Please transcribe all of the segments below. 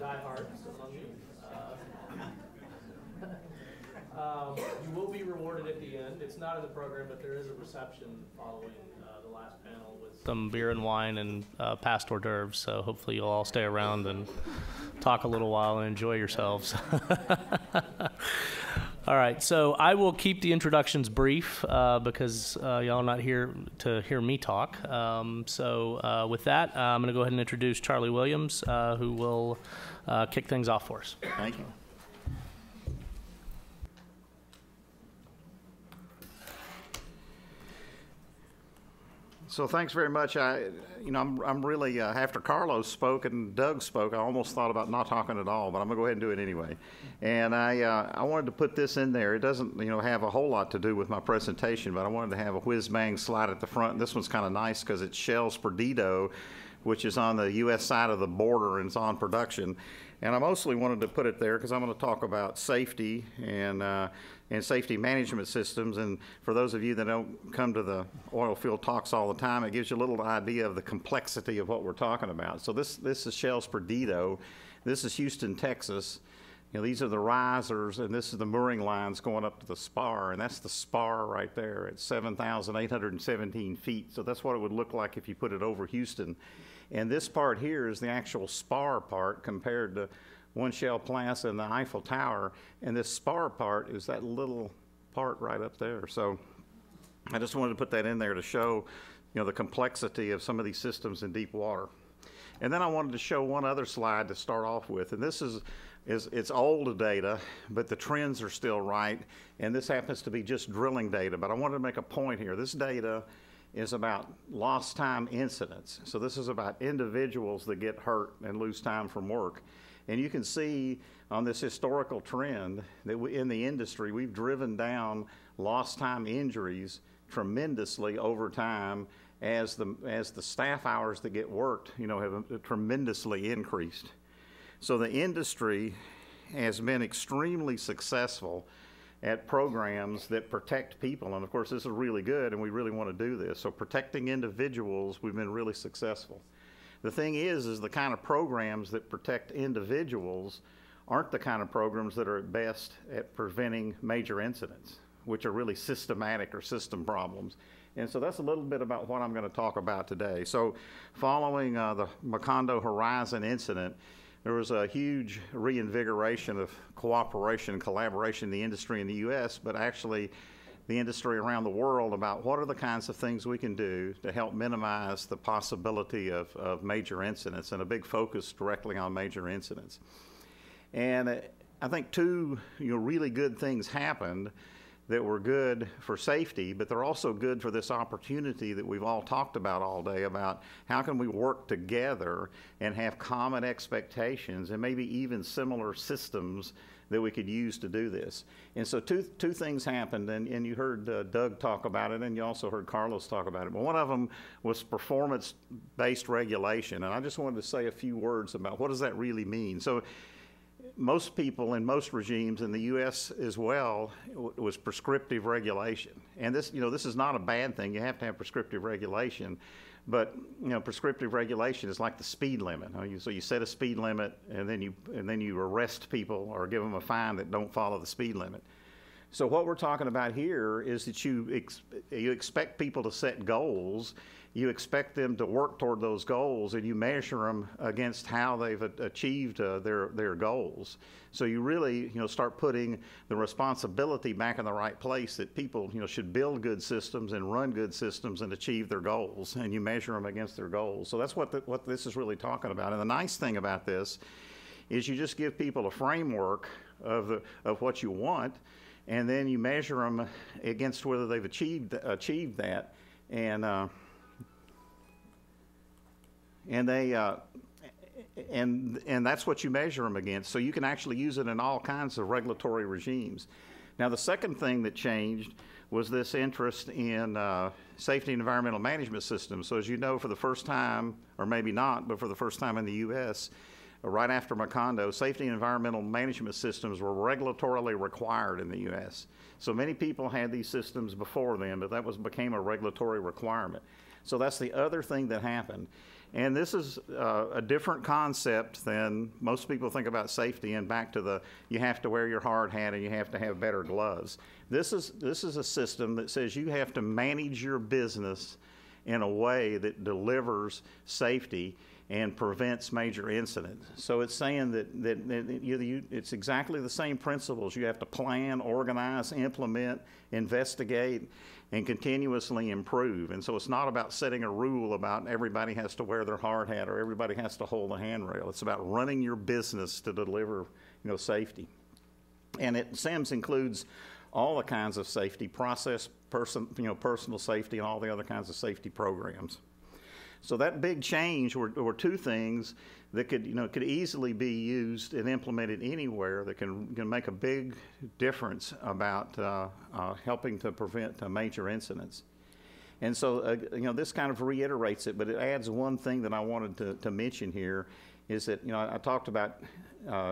diehards among you. You will be rewarded at the end. It's not in the program, but there is a reception following the last panel with some beer and wine and past hors d'oeuvres. So hopefully you'll all stay around and talk a little while and enjoy yourselves. All right, so I will keep the introductions brief because y'all are not here to hear me talk. So with that, I'm going to go ahead and introduce Charlie Williams, who will kick things off for us. Thank you. So thanks very much. I'm really after Carlos spoke and Doug spoke, I almost thought about not talking at all, but I'm gonna go ahead and do it anyway. And I wanted to put this in there. It doesn't have a whole lot to do with my presentation, but I wanted to have a whiz-bang slide at the front. And this one's kind of nice because it's Shells Perdido, which is on the U.S. side of the border and it's on production. And I mostly wanted to put it there because I'm going to talk about safety and safety management systems. And for those of you that don't come to the oil field talks all the time, it gives you a little idea of the complexity of what we're talking about. So this is Shells Perdido. This is Houston, Texas. These are the risers, and this is the mooring lines going up to the spar, and that's the spar right there at 7,817 feet. So that's what it would look like if you put it over Houston. And this part here is the actual spar part compared to One Shell Plaza and the Eiffel Tower. And this spar part is that little part right up there. So I just wanted to put that in there to show, the complexity of some of these systems in deep water. And then I wanted to show one other slide to start off with. And this is it's old data, but the trends are still right. And this happens to be just drilling data. But I wanted to make a point here. This data is about lost time incidents. So this is about individuals that get hurt and lose time from work. And you can see on this historical trend that in the industry, we've driven down lost time injuries tremendously over time as the staff hours that get worked, have tremendously increased. So the industry has been extremely successful at programs that protect people. And of course, this is really good and we really want to do this. So protecting individuals, we've been really successful. The thing is the kind of programs that protect individuals aren't the kind of programs that are at best at preventing major incidents, which are really systematic or system problems. And so that's a little bit about what I'm going to talk about today. So following the Macondo Horizon incident, there was a huge reinvigoration of cooperation and collaboration in the industry in the U.S., but actually the industry around the world about what are the kinds of things we can do to help minimize the possibility of major incidents, and a big focus directly on major incidents. And I think two really good things happened that were good for safety, but they're also good for this opportunity that we've all talked about all day about how can we work together and have common expectations and maybe even similar systems that we could use to do this. And so two things happened, and you heard Doug talk about it, and you also heard Carlos talk about it. But one of them was performance-based regulation, and I just wanted to say a few words about what does that really mean. So most people in most regimes in the U.S. as well was prescriptive regulation. And this, this is not a bad thing. You have to have prescriptive regulation. But, prescriptive regulation is like the speed limit. So you set a speed limit and then you arrest people or give them a fine that don't follow the speed limit. So what we're talking about here is that you expect people to set goals. You expect them to work toward those goals, and you measure them against how they've achieved their goals. So you really, start putting the responsibility back in the right place, that people, should build good systems and run good systems and achieve their goals, and you measure them against their goals. So that's what this is really talking about. And the nice thing about this is you just give people a framework of what you want, and then you measure them against whether they've achieved that, and that's what you measure them against. So you can actually use it in all kinds of regulatory regimes. Now, the second thing that changed was this interest in safety and environmental management systems. So as you know, for the first time, or maybe not, but for the first time in the U.S., right after Macondo, safety and environmental management systems were regulatorily required in the U.S. So many people had these systems before then, but that became a regulatory requirement. So that's the other thing that happened. And this is a different concept than most people think about safety, and back to the you have to wear your hard hat and you have to have better gloves. This is a system that says you have to manage your business in a way that delivers safety and prevents major incidents. So it's saying that it's exactly the same principles. You have to plan, organize, implement, investigate, and continuously improve. And so it's not about setting a rule about everybody has to wear their hard hat or everybody has to hold a handrail. It's about running your business to deliver, safety. And SIMS includes all the kinds of safety, process, personal safety, and all the other kinds of safety programs. So that big change were two things that could easily be used and implemented anywhere that can make a big difference about helping to prevent major incidents. And so, this kind of reiterates it, but it adds one thing that I wanted to mention here is that, I talked about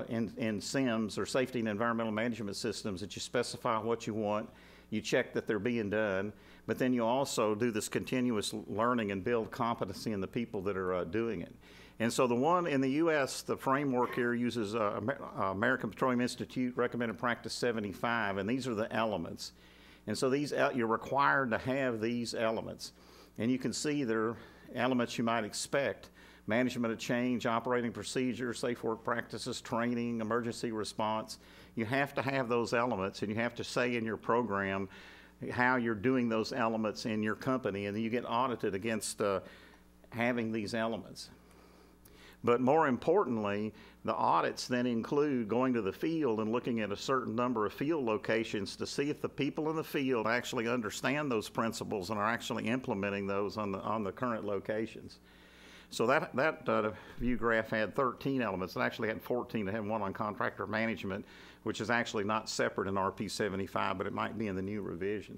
in SIMS, or Safety and Environmental Management Systems, that you specify what you want, you check that they're being done, but then you also do this continuous learning and build competency in the people that are doing it. And so the one in the U.S., the framework here uses American Petroleum Institute Recommended Practice 75, and these are the elements. And so you're required to have these elements. And you can see they're elements you might expect: management of change, operating procedures, safe work practices, training, emergency response. You have to have those elements, and you have to say in your program how you're doing those elements in your company, and then you get audited against having these elements. But more importantly, the audits then include going to the field and looking at a certain number of field locations to see if the people in the field actually understand those principles and are actually implementing those on the current locations. So that view graph had 13 elements. It actually had 14. It had one on contractor management, which is actually not separate in RP 75, but it might be in the new revision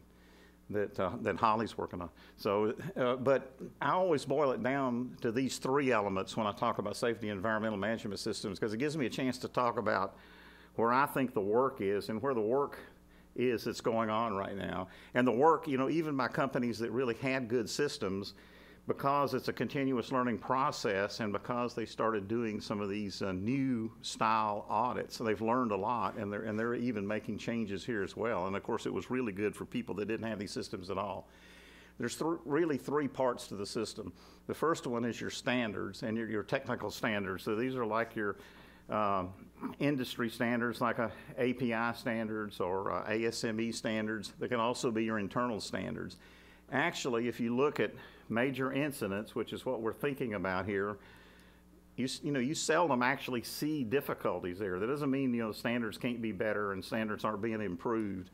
that Holly's working on. So, but I always boil it down to these three elements when I talk about safety and environmental management systems, because it gives me a chance to talk about where I think the work is and where the work is that's going on right now. And the work, even by companies that really had good systems, because it's a continuous learning process and because they started doing some of these new style audits, so they've learned a lot, and they're even making changes here as well. And of course, it was really good for people that didn't have these systems at all. There's really three parts to the system. The first one is your standards and your technical standards. So these are like your industry standards, like API standards or ASME standards. They can also be your internal standards. Actually, if you look at major incidents, which is what we're thinking about here, you seldom actually see difficulties there. That doesn't mean standards can't be better and standards aren't being improved.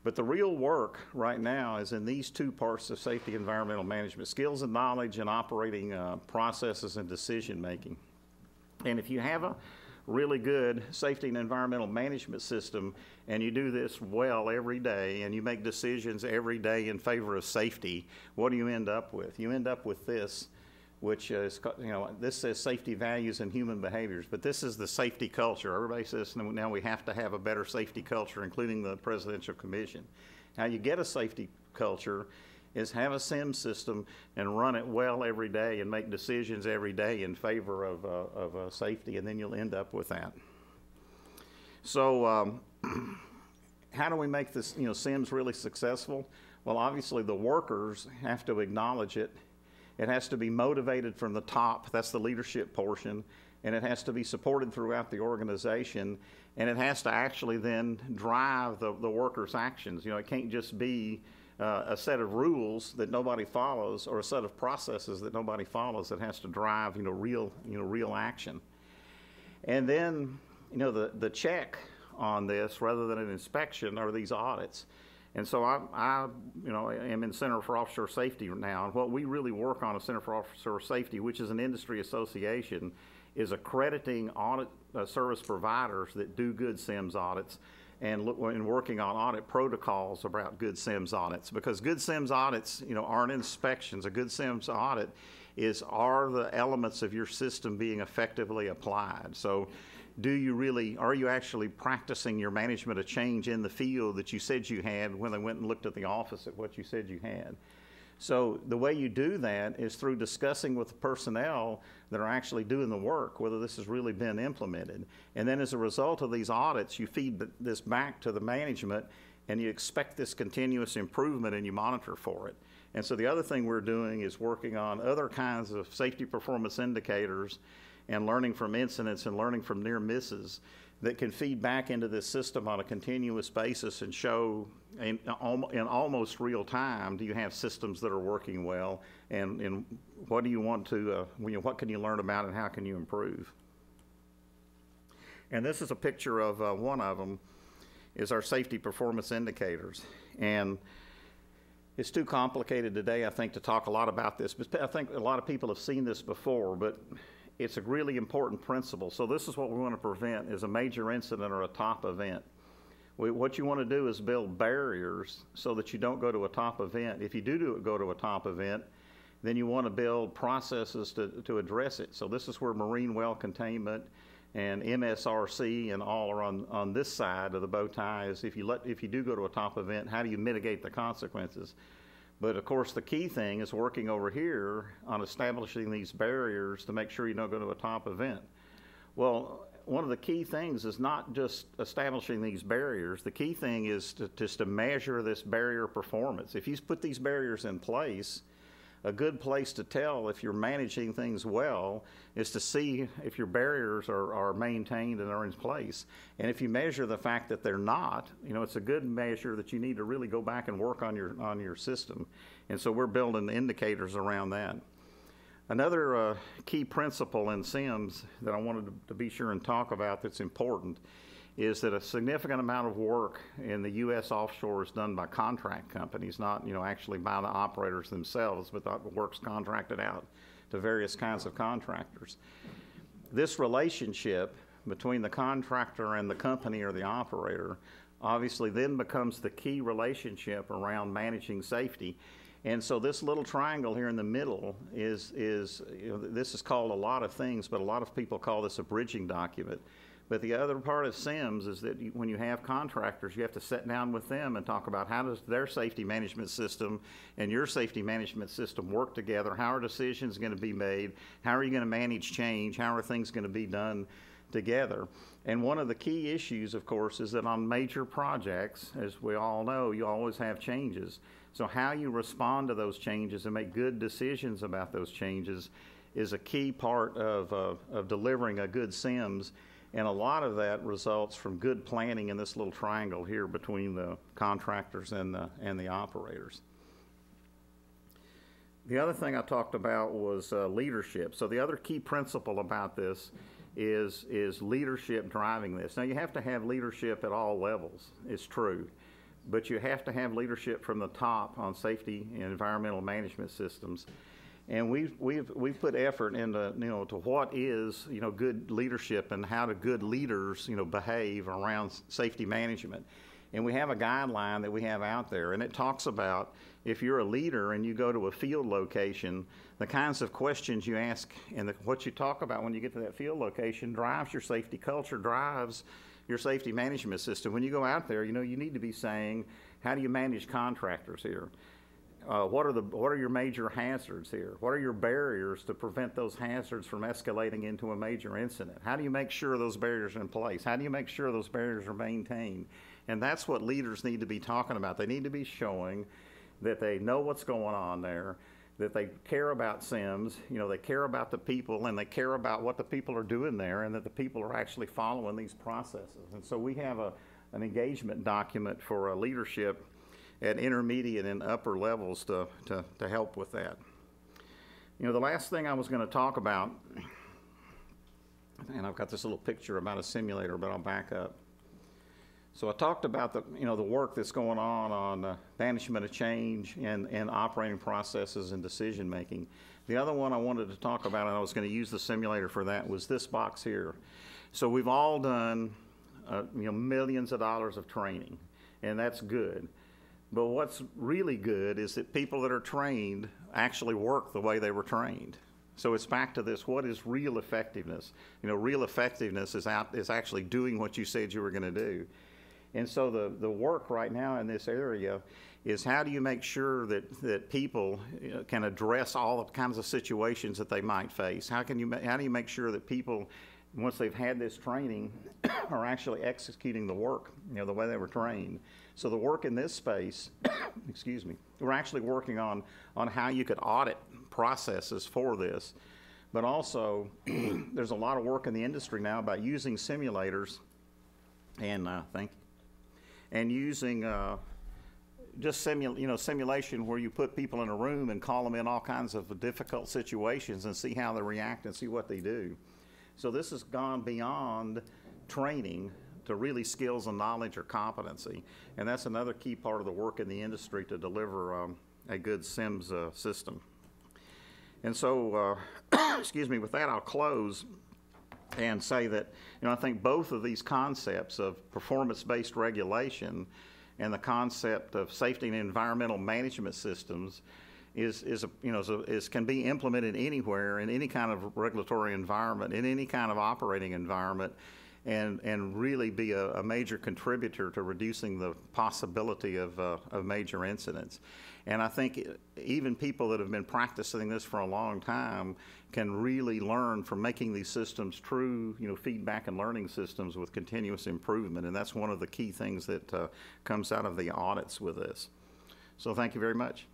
But the real work right now is in these two parts of safety and environmental management: skills and knowledge, and operating processes and decision making. And if you have a really good safety and environmental management system, and you do this well every day, and you make decisions every day in favor of safety, what do you end up with? You end up with this, which is, this says safety values and human behaviors, but this is the safety culture. Everybody says now we have to have a better safety culture, including the Presidential Commission. How you get a safety culture is have a SIM system and run it well every day and make decisions every day in favor of safety, and then you'll end up with that. So how do we make this, SIMS really successful? Well, obviously the workers have to acknowledge it. It has to be motivated from the top. That's the leadership portion. And it has to be supported throughout the organization. And it has to actually then drive the workers' actions. It can't just be a set of rules that nobody follows or a set of processes that nobody follows. That has to drive, real action. And then, the check on this, rather than an inspection, are these audits. And so I am in Center for Offshore Safety now, and what we really work on at Center for Offshore Safety, which is an industry association, is accrediting audit service providers that do good SIMS audits and working on audit protocols about good SIMS audits. Because good SIMS audits, aren't inspections. A good SIMS audit are the elements of your system being effectively applied. So are you actually practicing your management of change in the field that you said you had when they went and looked at the office at what you said you had? So the way you do that is through discussing with the personnel that are actually doing the work, whether this has really been implemented. And then as a result of these audits, you feed this back to the management, and you expect this continuous improvement, and you monitor for it. And so the other thing we're doing is working on other kinds of safety performance indicators and learning from incidents and learning from near misses that can feed back into this system on a continuous basis and show in almost real time, do you have systems that are working well, and what do you want to, what can you learn about and how can you improve? And this is a picture of one of them, is our safety performance indicators. And it's too complicated today, I think, to talk a lot about this, but I think a lot of people have seen this before, but it's a really important principle. So this is what we want to prevent, is a major incident or a top event. What you want to do is build barriers so that you don't go to a top event. If you do go to a top event, then you want to build processes to address it. So this is where marine well containment and MSRC and all are on this side of the bow tie. Is if you do go to a top event, how do you mitigate the consequences? But of course, the key thing is working over here on establishing these barriers to make sure you don't go to a top event. Well, one of the key things is not just establishing these barriers. The key thing is just to measure this barrier performance. If you put these barriers in place, a good place to tell if you're managing things well is to see if your barriers are maintained and are in place. And if you measure the fact that they're not, it's a good measure that you need to really go back and work on your system. And so we're building indicators around that. Another key principle in SIMS that I wanted to be sure and talk about that's important is that a significant amount of work in the U.S. offshore is done by contract companies, not actually by the operators themselves, but the work's contracted out to various kinds of contractors. This relationship between the contractor and the company or the operator obviously then becomes the key relationship around managing safety. And so this little triangle here in the middle is this is called a lot of things, but a lot of people call this a bridging document. But the other part of SIMS is that when you have contractors, you have to sit down with them and talk about how does their safety management system and your safety management system work together? How are decisions going to be made? How are you going to manage change? How are things going to be done together? And one of the key issues, of course, is that on major projects, as we all know, you always have changes. So how you respond to those changes and make good decisions about those changes is a key part of delivering a good SIMS. And a lot of that results from good planning in this little triangle here between the contractors and the operators. The other thing I talked about was leadership. So the other key principle about this is leadership driving this. Now you have to have leadership at all levels, it's true. But you have to have leadership from the top on safety and environmental management systems. And we've put effort into to what is good leadership and how do good leaders behave around safety management. And we have a guideline that we have out there, and it talks about if you're a leader and you go to a field location, the kinds of questions you ask and what you talk about when you get to that field location drives your safety culture, drives your safety management system. When you go out there, you need to be saying, how do you manage contractors here? What are your major hazards here? What are your barriers to prevent those hazards from escalating into a major incident? How do you make sure those barriers are in place? How do you make sure those barriers are maintained? And that's what leaders need to be talking about. They need to be showing that they know what's going on there, that they care about SIMS, they care about the people, and they care about what the people are doing there, and that the people are actually following these processes. And so we have an engagement document for leadership at intermediate and upper levels to help with that. The last thing I was going to talk about, and I've got this little picture about a simulator, but I'll back up. So I talked about the work that's going on management of change and operating processes and decision making. The other one I wanted to talk about, and I was going to use the simulator for that, was this box here. So we've all done millions of dollars of training, and that's good. But what's really good is that people that are trained actually work the way they were trained. So it's back to this, what is real effectiveness? Real effectiveness is actually doing what you said you were going to do. And so the work right now in this area is how do you make sure that people can address all the kinds of situations that they might face? How do you make sure that people, once they've had this training, are actually executing the work, the way they were trained? So the work in this space, excuse me, we're actually working on how you could audit processes for this. But also, there's a lot of work in the industry now about using simulators and using just simulation where you put people in a room and call them in all kinds of difficult situations and see how they react and see what they do. So this has gone beyond training to really skills and knowledge or competency. And that's another key part of the work in the industry to deliver a good SIMS system. And so, excuse me, with that I'll close and say that, I think both of these concepts of performance-based regulation and the concept of safety and environmental management systems can be implemented anywhere in any kind of regulatory environment, in any kind of operating environment, and really be a major contributor to reducing the possibility of major incidents. And I think even people that have been practicing this for a long time can really learn from making these systems true, feedback and learning systems with continuous improvement. And that's one of the key things that comes out of the audits with this. So thank you very much.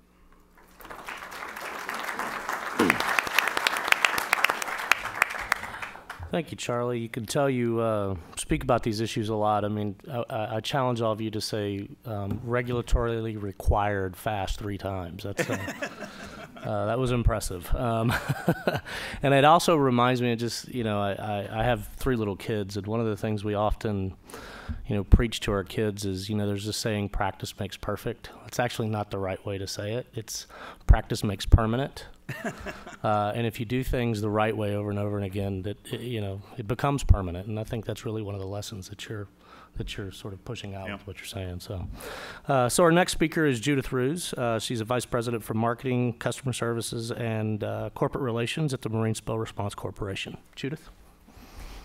Thank you, Charlie. You can tell you speak about these issues a lot. I mean, I challenge all of you to say regulatorily required fast 3 times. That's that was impressive. And it also reminds me of just, I have 3 little kids, and one of the things we often, preach to our kids is, there's this saying, practice makes perfect. It's actually not the right way to say it. It's practice makes permanent. And if you do things the right way over and over and again, it becomes permanent. And I think that's really one of the lessons that you're sort of pushing out with what you're saying. So our next speaker is Judith Ruse. She's a vice president for marketing, customer services, and corporate relations at the Marine Spill Response Corporation. Judith.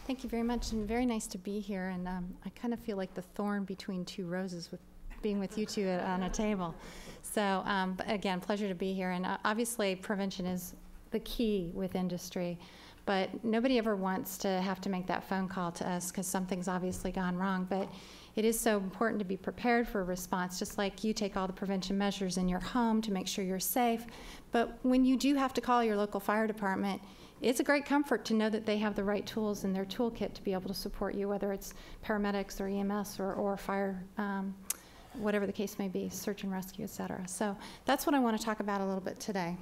Thank you very much, and very nice to be here. And I kind of feel like the thorn between 2 roses with being with you 2 on a table. So but again, pleasure to be here. And obviously, prevention is the key with industry. But nobody ever wants to have to make that phone call to us because something's obviously gone wrong. But it is so important to be prepared for a response, just like you take all the prevention measures in your home to make sure you're safe. But when you do have to call your local fire department, it's a great comfort to know that they have the right tools in their toolkit to be able to support you, whether it's paramedics or EMS or fire, whatever the case may be, search and rescue, et cetera. So that's what I want to talk about a little bit today.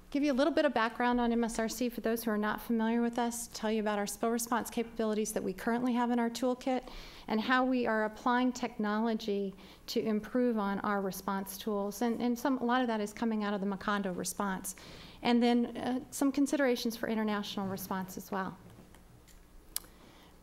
Give you a little bit of background on MSRC for those who are not familiar with us, tell you about our spill response capabilities that we currently have in our toolkit, and how we are applying technology to improve on our response tools. And a lot of that is coming out of the Macondo response. And then some considerations for international response as well.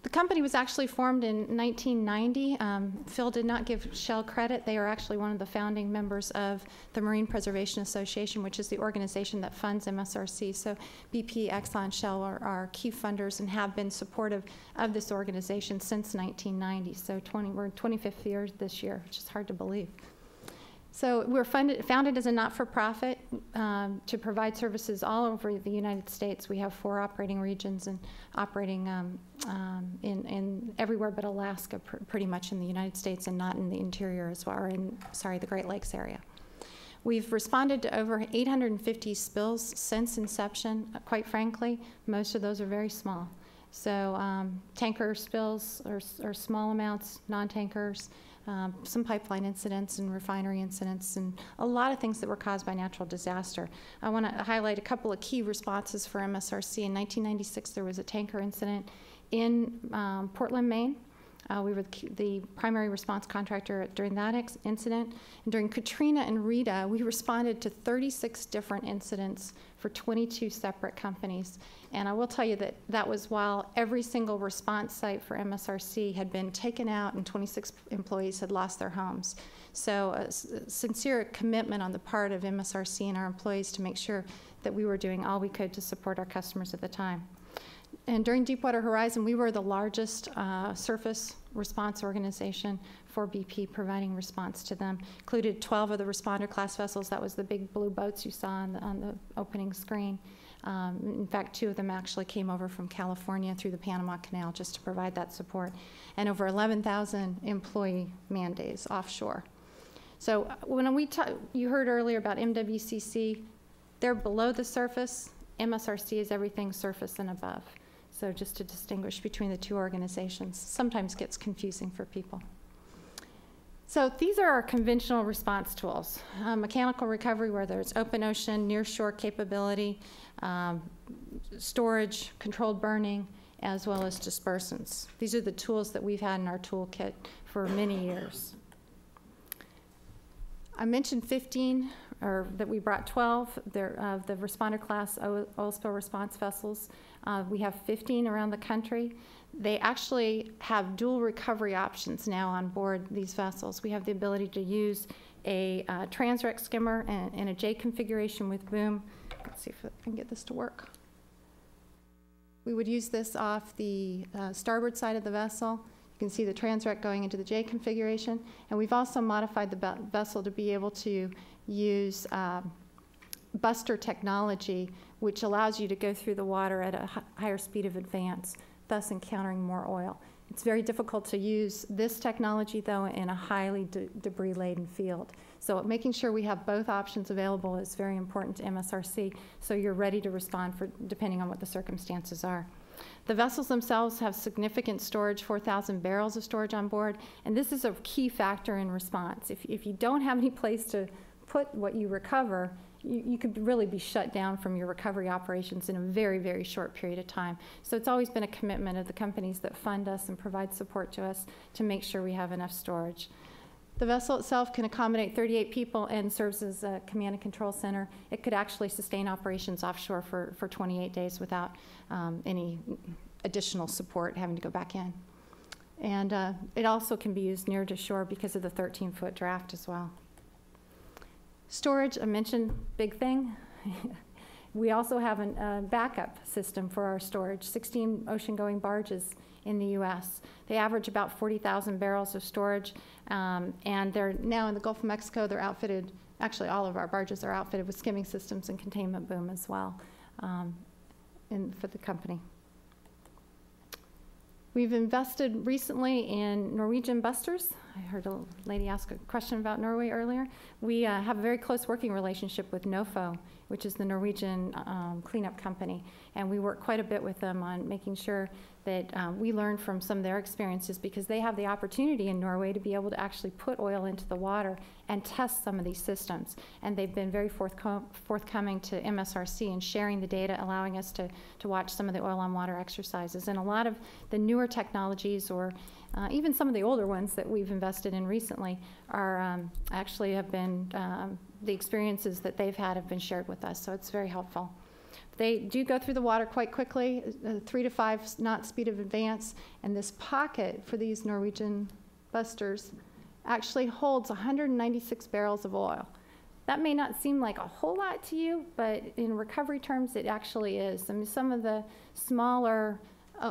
The company was actually formed in 1990. Phil did not give Shell credit. They are actually one of the founding members of the Marine Preservation Association, which is the organization that funds MSRC. So BP, Exxon, Shell are key funders and have been supportive of this organization since 1990. So we're in 25th year this year, which is hard to believe. So we're founded as a not-for-profit to provide services all over the United States. We have 4 operating regions and operating in everywhere but Alaska, pretty much in the United States, and not in the interior as well, or in, the Great Lakes area. We've responded to over 850 spills since inception. Quite frankly, most of those are very small. So tanker spills are small amounts, non-tankers, some pipeline incidents and refinery incidents, and a lot of things that were caused by natural disaster. I want to highlight a couple of key responses for MSRC. In 1996, there was a tanker incident in Portland, Maine. We were the primary response contractor during that incident. And during Katrina and Rita, we responded to 36 different incidents for 22 separate companies. And I will tell you that that was while every single response site for MSRC had been taken out and 26 employees had lost their homes. So a sincere commitment on the part of MSRC and our employees to make sure that we were doing all we could to support our customers at the time. And during Deepwater Horizon, we were the largest surface response organization for BP, providing response to them. Included 12 of the responder class vessels. That was the big blue boats you saw on the opening screen. In fact, 2 of them actually came over from California through the Panama Canal just to provide that support. And over 11,000 employee man days offshore. So when you heard earlier about MWCC, they're below the surface. MSRC is everything surface and above. So just to distinguish between the 2 organizations, sometimes gets confusing for people. So these are our conventional response tools. Mechanical recovery, where there's open ocean, near shore capability, storage, controlled burning, as well as dispersants. These are the tools that we've had in our toolkit for many years. I mentioned 15, or that we brought 12 of the responder class oil spill response vessels. We have 15 around the country. They actually have dual recovery options now on board these vessels. We have the ability to use a Transrec skimmer and a J configuration with boom. Let's see if I can get this to work. We would use this off the starboard side of the vessel. You can see the Transrec going into the J configuration. And we've also modified the vessel to be able to use buster technology, which allows you to go through the water at a higher speed of advance, thus encountering more oil. It's very difficult to use this technology, though, in a highly debris-laden field. So making sure we have both options available is very important to MSRC, so you're ready to respond depending on what the circumstances are. The vessels themselves have significant storage, 4,000 barrels of storage on board, and this is a key factor in response. If you don't have any place to put what you recover, you could really be shut down from your recovery operations in a very, very short period of time. So it's always been a commitment of the companies that fund us and provide support to us to make sure we have enough storage. The vessel itself can accommodate 38 people and serves as a command and control center. It could actually sustain operations offshore for 28 days without any additional support having to go back in. And it also can be used near to shore because of the 13-foot draft as well. Storage, I mentioned, big thing. We also have a backup system for our storage, 16 ocean-going barges in the U.S. They average about 40,000 barrels of storage, and they're now in the Gulf of Mexico. They're outfitted, actually all of our barges are outfitted with skimming systems and containment boom as well for the company. We've invested recently in Norwegian busters. I heard a lady ask a question about Norway earlier. We have a very close working relationship with NOFO, which is the Norwegian cleanup company, and we work quite a bit with them on making sure that we learn from some of their experiences, because they have the opportunity in Norway to be able to actually put oil into the water and test some of these systems. And they've been very forthcoming to MSRC in sharing the data, allowing us to watch some of the oil on water exercises. And a lot of the newer technologies, or even some of the older ones that we've invested in recently, are actually have been, the experiences that they've had have been shared with us, so it's very helpful. They do go through the water quite quickly, 3 to 5 knot speed of advance, and this pocket for these Norwegian busters actually holds 196 barrels of oil. That may not seem like a whole lot to you, but in recovery terms, it actually is. I mean, some of the smaller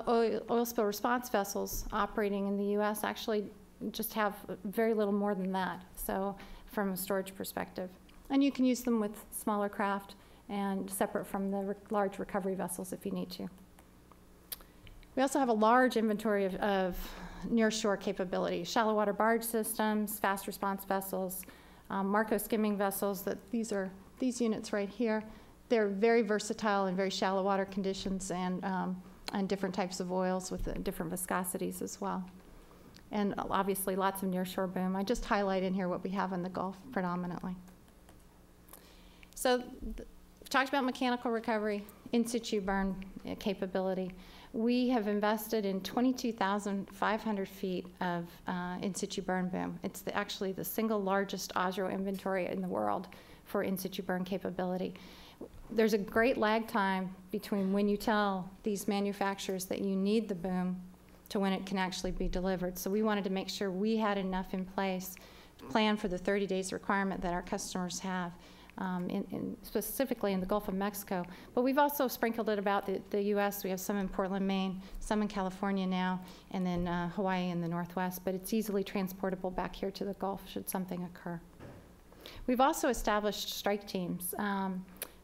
oil spill response vessels operating in the U.S. actually just have very little more than that, so from a storage perspective. And you can use them with smaller craft and separate from the large recovery vessels if you need to. We also have a large inventory of near-shore capability, shallow water barge systems, fast response vessels, Marco skimming vessels. These units right here. They're very versatile in very shallow water conditions and different types of oils with different viscosities as well. And obviously lots of near-shore boom. I just highlight in here what we have in the Gulf predominantly. So we've talked about mechanical recovery, in situ burn capability. We have invested in 22,500 feet of in situ burn boom. It's actually the single largest OSRO inventory in the world for in situ burn capability. There's a great lag time between when you tell these manufacturers that you need the boom to when it can actually be delivered. So we wanted to make sure we had enough in place to plan for the 30 days requirement that our customers have. specifically in the Gulf of Mexico. But we've also sprinkled it about the U.S. We have some in Portland, Maine, some in California now, and then Hawaii in the Northwest. But it's easily transportable back here to the Gulf should something occur. We've also established strike teams.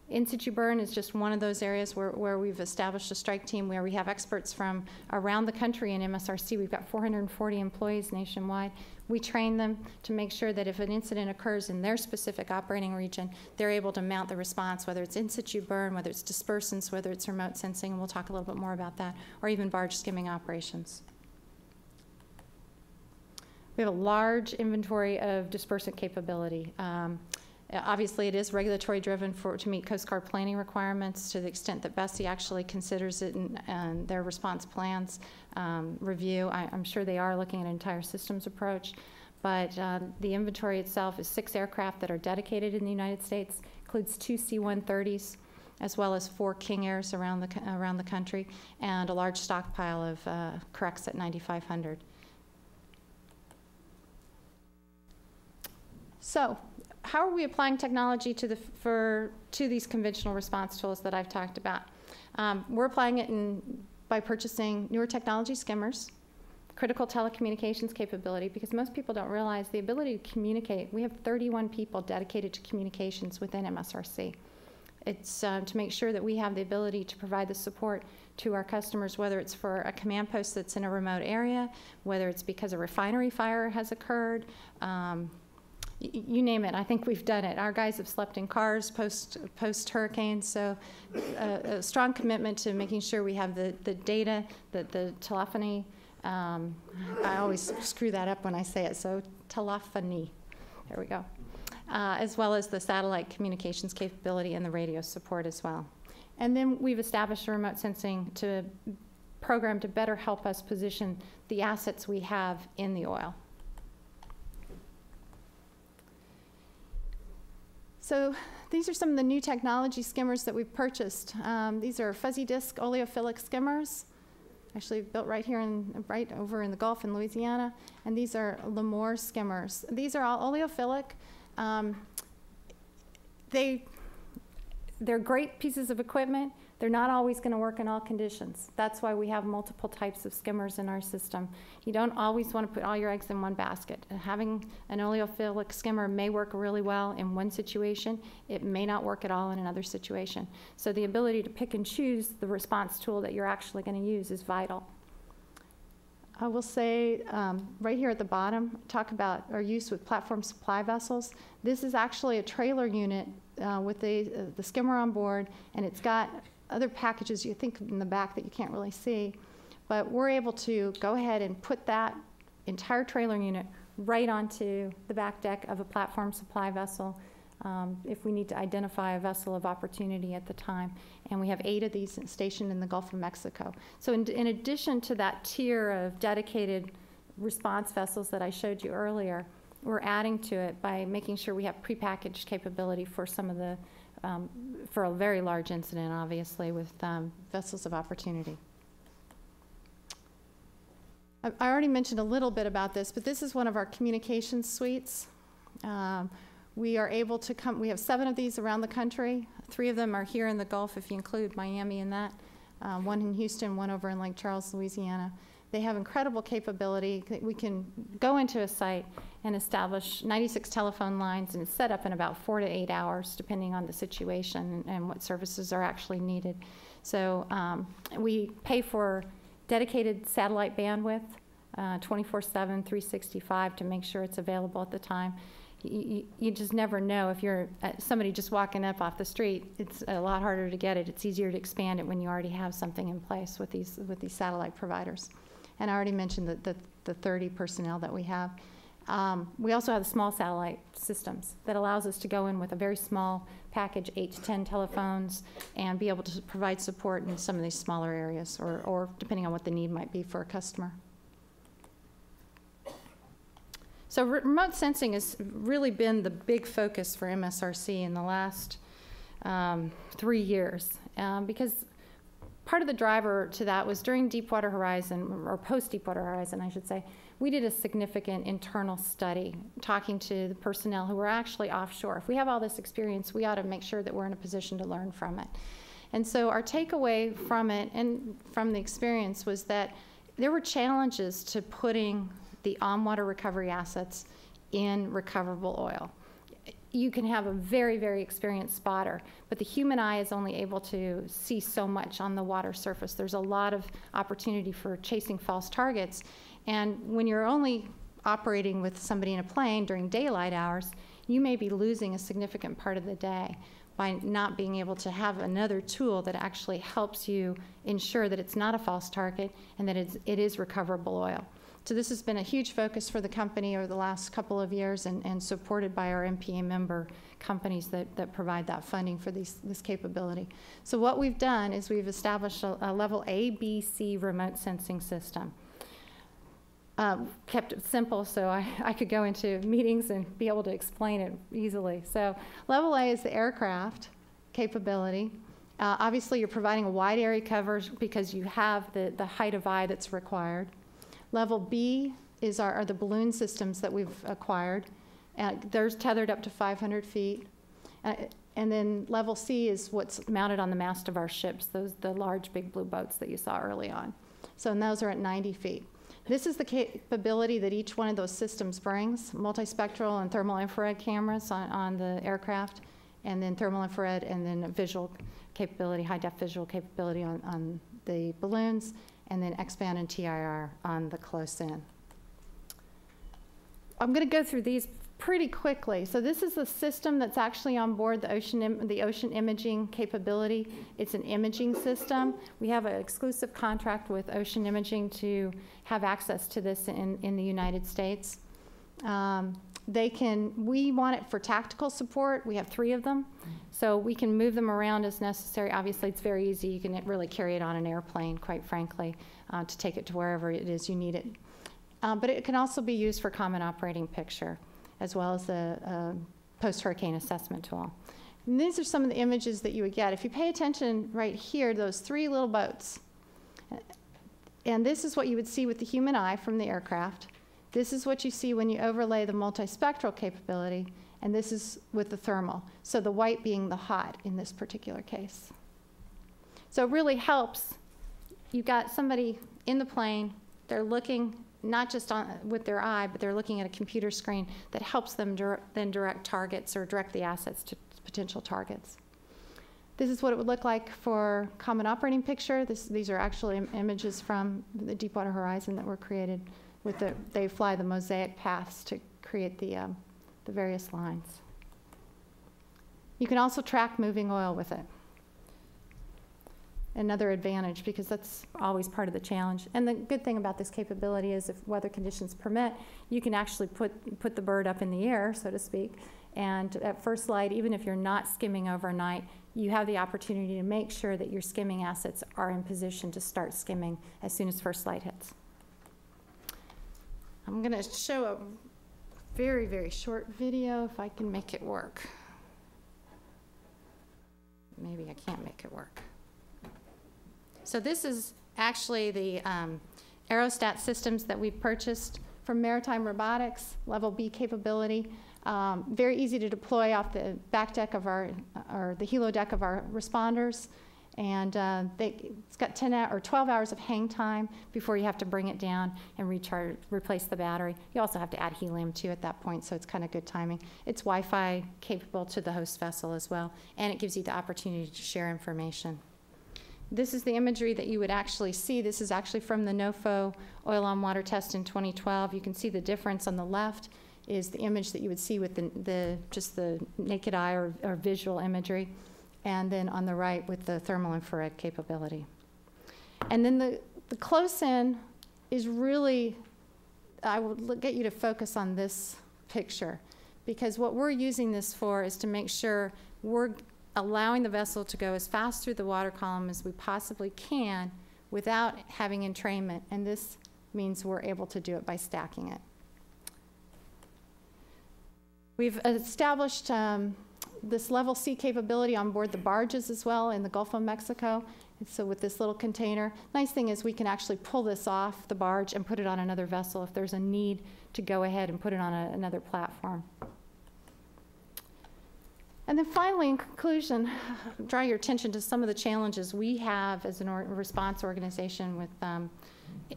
In situ burn is just one of those areas where we've established a strike team where we have experts from around the country in MSRC. We've got 440 employees nationwide. We train them to make sure that if an incident occurs in their specific operating region, they're able to mount the response, whether it's in situ burn, whether it's dispersants, whether it's remote sensing, and we'll talk a little bit more about that, or even barge skimming operations. We have a large inventory of dispersant capability. Obviously, it is regulatory driven to meet Coast Guard planning requirements to the extent that Bessie actually considers it in their response plans review. I'm sure they are looking at an entire systems approach, but the inventory itself is 6 aircraft that are dedicated in the United States, includes 2 C-130s, as well as 4 King Airs around the country, and a large stockpile of corrects at 9,500. So, how are we applying technology to these conventional response tools that I've talked about? We're applying it by purchasing newer technology skimmers, critical telecommunications capability, because most people don't realize the ability to communicate. We have 31 people dedicated to communications within MSRC. It's to make sure that we have the ability to provide the support to our customers, whether it's for a command post that's in a remote area, whether it's because a refinery fire has occurred, you name it. I think we've done it. Our guys have slept in cars post hurricane, so a strong commitment to making sure we have the data, the telephony. I always screw that up when I say it, so telephony. There we go. As well as the satellite communications capability and the radio support as well. And then we've established a remote sensing program to better help us position the assets we have in the oil. So these are some of the new technology skimmers that we've purchased. These are fuzzy disc oleophilic skimmers, actually built right here right over in the Gulf in Louisiana. And these are Lemoore skimmers. These are all oleophilic. They're great pieces of equipment. They're not always going to work in all conditions. That's why we have multiple types of skimmers in our system. You don't always want to put all your eggs in one basket. Having an oleophilic skimmer may work really well in one situation. It may not work at all in another situation. So the ability to pick and choose the response tool that you're actually going to use is vital. I will say right here at the bottom, talk about our use with platform supply vessels. This is actually a trailer unit with the skimmer on board, and it's got other packages you think in the back that you can't really see. But we're able to go ahead and put that entire trailer unit right onto the back deck of a platform supply vessel if we need to identify a vessel of opportunity at the time. And we have 8 of these stationed in the Gulf of Mexico. So in addition to that tier of dedicated response vessels that I showed you earlier, we're adding to it by making sure we have prepackaged capability for some of the, for a very large incident, obviously, with vessels of opportunity. I already mentioned a little bit about this, but this is one of our communications suites. We are able to come, we have 7 of these around the country. 3 of them are here in the Gulf, if you include Miami in that. 1 in Houston, 1 over in Lake Charles, Louisiana. They have incredible capability. We can go into a site and establish 96 telephone lines and set up in about 4 to 8 hours, depending on the situation and what services are actually needed. So we pay for dedicated satellite bandwidth, 24/7, 365, to make sure it's available at the time. You just never know. If you're somebody just walking up off the street, it's a lot harder to get it. It's easier to expand it when you already have something in place with these satellite providers. And I already mentioned the 30 personnel that we have. We also have the small satellite systems that allows us to go in with a very small package, 8 to 10 telephones, and be able to provide support in some of these smaller areas, or depending on what the need might be for a customer. So remote sensing has really been the big focus for MSRC in the last 3 years, because part of the driver to that was during Deepwater Horizon, or post-Deepwater Horizon, I should say, we did a significant internal study talking to the personnel who were actually offshore. If we have all this experience, we ought to make sure that we're in a position to learn from it. And so our takeaway from it and from the experience was that there were challenges to putting the on-water recovery assets in recoverable oil. You can have a very, very experienced spotter, but the human eye is only able to see so much on the water surface. There's a lot of opportunity for chasing false targets. And when you're only operating with somebody in a plane during daylight hours, you may be losing a significant part of the day by not being able to have another tool that actually helps you ensure that it's not a false target and that it is recoverable oil. So this has been a huge focus for the company over the last couple of years and supported by our MPA member companies that provide that funding for this capability. So what we've done is we've established a level A, B, C remote sensing system. Kept it simple so I could go into meetings and be able to explain it easily. So level A is the aircraft capability. Obviously, you're providing a wide area coverage because you have the height of eye that's required. Level B are the balloon systems that we've acquired. They're tethered up to 500 feet. And then level C is what's mounted on the mast of our ships, the large big blue boats that you saw early on. So and those are at 90 feet. This is the capability that each one of those systems brings: multispectral and thermal infrared cameras on the aircraft, and then thermal infrared, and then a visual capability, high-def visual capability on the balloons, and then X-band and TIR on the close-in. I'm going to go through these pretty quickly. So this is the system that's actually on board the ocean imaging capability. It's an imaging system. We have an exclusive contract with Ocean Imaging to have access to this in the United States. We want it for tactical support. We have 3 of them. So we can move them around as necessary. Obviously, it's very easy. You can really carry it on an airplane, quite frankly, to take it to wherever it is you need it. But it can also be used for common operating picture, as well as a post-hurricane assessment tool. And these are some of the images that you would get. If you pay attention right here, those 3 little boats, and this is what you would see with the human eye from the aircraft. This is what you see when you overlay the multispectral capability, and this is with the thermal. So the white being the hot in this particular case. So it really helps. You've got somebody in the plane, they're looking not just with their eye, but they're looking at a computer screen that helps them then direct targets or direct the assets to potential targets. This is what it would look like for common operating picture. These are actually images from the Deepwater Horizon that were created with they fly the mosaic paths to create the various lines. You can also track moving oil with it. Another advantage, because that's always part of the challenge. And the good thing about this capability is if weather conditions permit, you can actually put the bird up in the air, so to speak, and at first light, even if you're not skimming overnight, you have the opportunity to make sure that your skimming assets are in position to start skimming as soon as first light hits. I'm going to show a very, very short video if I can make it work. Maybe I can't make it work. So this is actually the Aerostat Systems that we purchased from Maritime Robotics, level B capability. Very easy to deploy off the back deck of or the helo deck of our responders. And it's got 10 or 12 hours of hang time before you have to bring it down and replace the battery. You also have to add helium too at that point, so it's kind of good timing. It's Wi-Fi capable to the host vessel as well, and it gives you the opportunity to share information. This is the imagery that you would actually see. This is actually from the NOFO oil on water test in 2012. You can see the difference on the left is the image that you would see with just the naked eye or visual imagery, and then on the right with the thermal infrared capability. And then the close-in is really, I would get you to focus on this picture, because what we're using this for is to make sure we're allowing the vessel to go as fast through the water column as we possibly can without having entrainment, and this means we're able to do it by stacking it. We've established this level C capability on board the barges as well in the Gulf of Mexico, So with this little container, nice thing is we can actually pull this off the barge and put it on another vessel if there's a need to go ahead and put it on another platform. And then finally, in conclusion, draw your attention to some of the challenges we have as a response organization with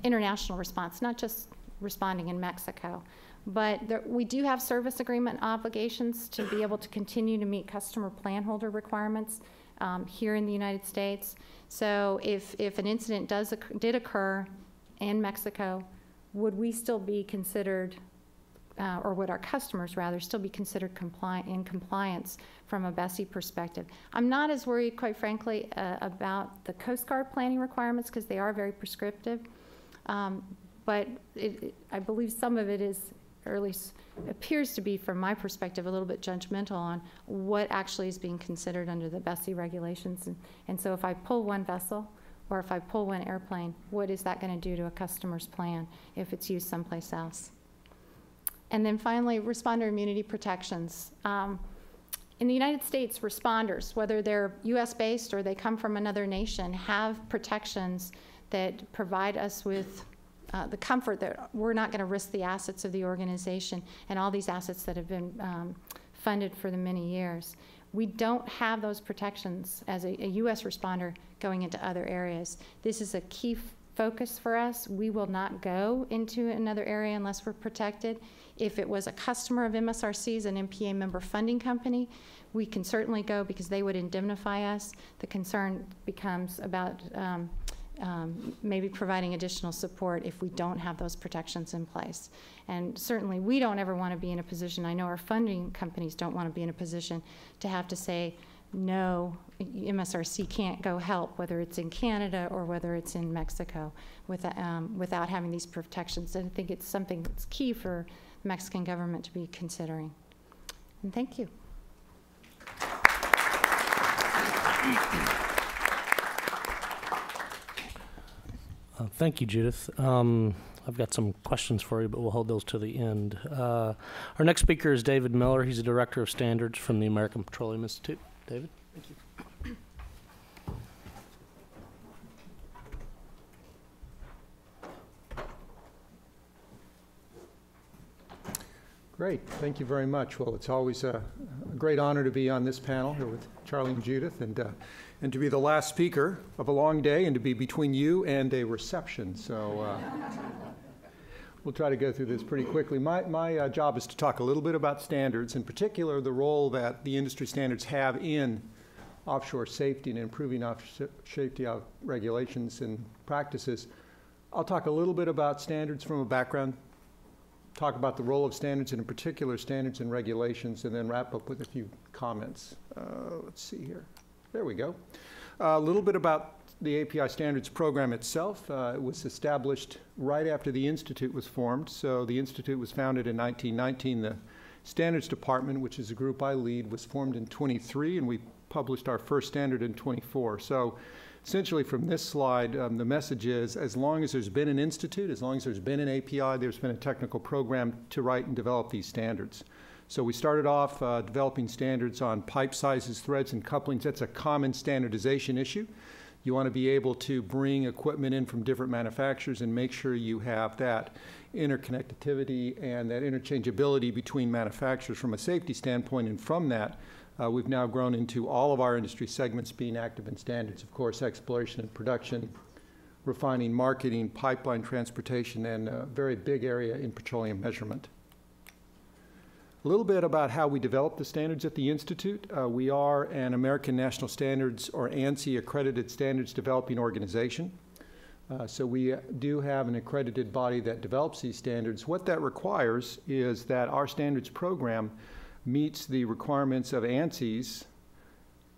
international response, not just responding in Mexico. But we do have service agreement obligations to be able to continue to meet customer plan holder requirements here in the United States. So if an incident did occur in Mexico, would we still be considered, or would our customers rather, still be considered in compliance from a BSEE perspective? I'm not as worried, quite frankly, about the Coast Guard planning requirements because they are very prescriptive. But I believe some of it is, or at least appears to be, from my perspective, a little bit judgmental on what actually is being considered under the BSEE regulations. And so if I pull one vessel or if I pull one airplane, what is that going to do to a customer's plan if it's used someplace else? And then finally, responder immunity protections. In the United States, responders, whether they're US-based or they come from another nation, have protections that provide us with the comfort that we're not going to risk the assets of the organization and all these assets that have been funded for the many years. We don't have those protections as a U.S. responder going into other areas. This is a key focus for us. We will not go into another area unless we're protected. If it was a customer of MSRC's, an MPA member funding company, we can certainly go because they would indemnify us. The concern becomes about maybe providing additional support if we don't have those protections in place. And certainly we don't ever want to be in a position, I know our funding companies don't want to be in a position to have to say, no, MSRC can't go help, whether it's in Canada or whether it's in Mexico, without having these protections. And I think it's something that's key for the Mexican government to be considering. And thank you. Thank you, Judith. I've got some questions for you, but we'll hold those to the end. Our next speaker is David Miller. He's the Director of Standards from the American Petroleum Institute. David? Thank you. Great. Thank you very much. Well, it's always a great honor to be on this panel here with Charlie and Judith, and to be the last speaker of a long day and to be between you and a reception. So we'll try to go through this pretty quickly. My job is to talk a little bit about standards, in particular the role that the industry standards have in offshore safety and improving offshore safety regulations and practices. I'll talk a little bit about standards from a background, talk about the role of standards, and in particular standards and regulations, and then wrap up with a few comments. Let's see here. There we go. A little bit about the API Standards Program itself. It was established right after the Institute was formed. So the Institute was founded in 1919. The Standards Department, which is a group I lead, was formed in 23, and we published our first standard in 24. So essentially from this slide, the message is, as long as there's been an institute, as long as there's been an API, there's been a technical program to write and develop these standards. So we started off developing standards on pipe sizes, threads, and couplings. That's a common standardization issue. You want to be able to bring equipment in from different manufacturers and make sure you have that interconnectivity and that interchangeability between manufacturers from a safety standpoint. And from that, we've now grown into all of our industry segments being active in standards. Of course, exploration and production, refining, marketing, pipeline transportation, and a very big area in petroleum measurement. A little bit about how we develop the standards at the Institute. We are an American National Standards, or ANSI, accredited standards developing organization. So we do have an accredited body that develops these standards. What that requires is that our standards program meets the requirements of ANSI's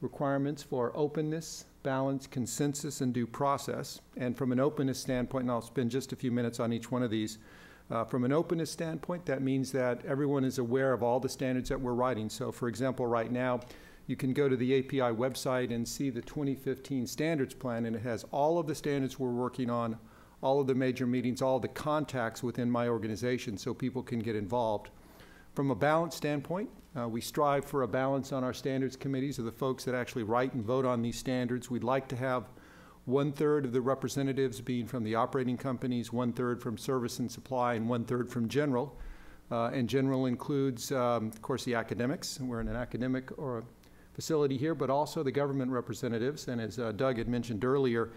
requirements for openness, balance, consensus, and due process. And from an openness standpoint, and I'll spend just a few minutes on each one of these, from an openness standpoint, that means that everyone is aware of all the standards that we're writing. So for example, right now, you can go to the API website and see the 2015 standards plan, and it has all of the standards we're working on, all of the major meetings, all of the contacts within my organization so people can get involved. From a balance standpoint, we strive for a balance on our standards committees of the folks that actually write and vote on these standards. We'd like to have 1/3 of the representatives being from the operating companies, 1/3 from service and supply, and 1/3 from general. And general includes, of course, the academics. We're in an academic or facility here, but also the government representatives. And as Doug had mentioned earlier,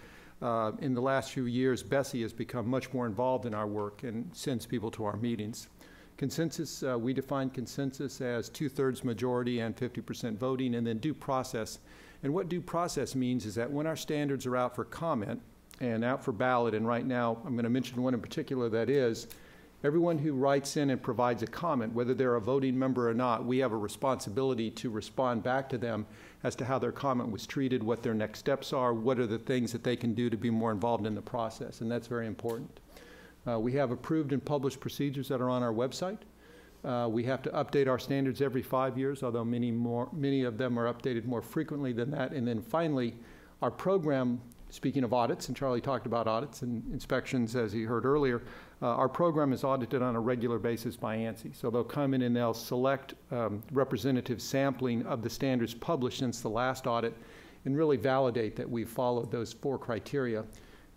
in the last few years, Bessie has become much more involved in our work and sends people to our meetings. Consensus, we define consensus as 2/3 majority and 50% voting, and then due process. And what due process means is that when our standards are out for comment and out for ballot, and right now I'm going to mention one in particular, that is, everyone who writes in and provides a comment, whether they're a voting member or not, we have a responsibility to respond back to them as to how their comment was treated, what their next steps are, what are the things that they can do to be more involved in the process, and that's very important. We have approved and published procedures that are on our website. We have to update our standards every 5 years, although many of them are updated more frequently than that. And then finally, our program, speaking of audits, and Charlie talked about audits and inspections as he heard earlier, our program is audited on a regular basis by ANSI. So they'll come in and they'll select representative sampling of the standards published since the last audit and really validate that we've followed those 4 criteria.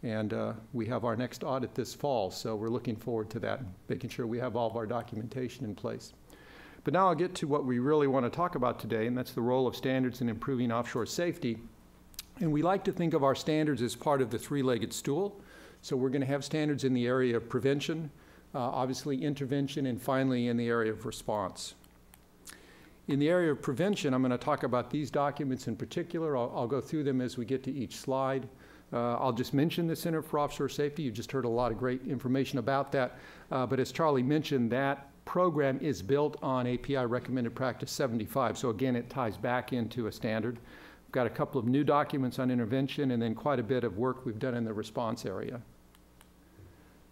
And we have our next audit this fall, so we're looking forward to that, making sure we have all of our documentation in place. But now I'll get to what we really want to talk about today, and that's the role of standards in improving offshore safety. And we like to think of our standards as part of the 3-legged stool. So we're going to have standards in the area of prevention, obviously intervention, and finally in the area of response. In the area of prevention, I'm going to talk about these documents in particular. I'll go through them as we get to each slide. I'll just mention the Center for Offshore Safety. You just heard a lot of great information about that. But as Charlie mentioned, that program is built on API Recommended Practice 75. So again, it ties back into a standard. We've got a couple of new documents on intervention and then quite a bit of work we've done in the response area.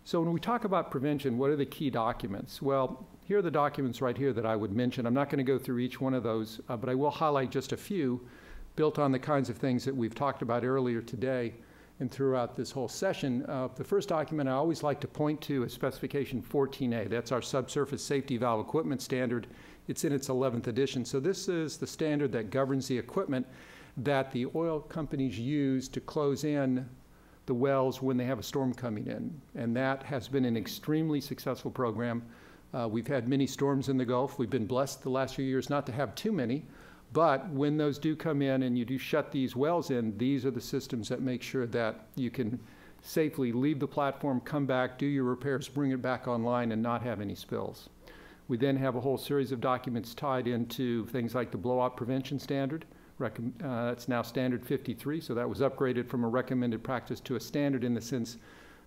So when we talk about prevention, what are the key documents? Well, here are the documents right here that I would mention. I'm not going to go through each one of those, but I will highlight just a few built on the kinds of things that we've talked about earlier today and throughout this whole session. The first document I always like to point to is Specification 14A. That's our subsurface safety valve equipment standard. It's in its 11th edition. So this is the standard that governs the equipment that the oil companies use to close in the wells when they have a storm coming in. And that has been an extremely successful program. We've had many storms in the Gulf. We've been blessed the last few years not to have too many. But when those do come in and you do shut these wells in, these are the systems that make sure that you can safely leave the platform, come back, do your repairs, bring it back online, and not have any spills. We then have a whole series of documents tied into things like the blowout prevention standard. That's now standard 53, so that was upgraded from a recommended practice to a standard in the sense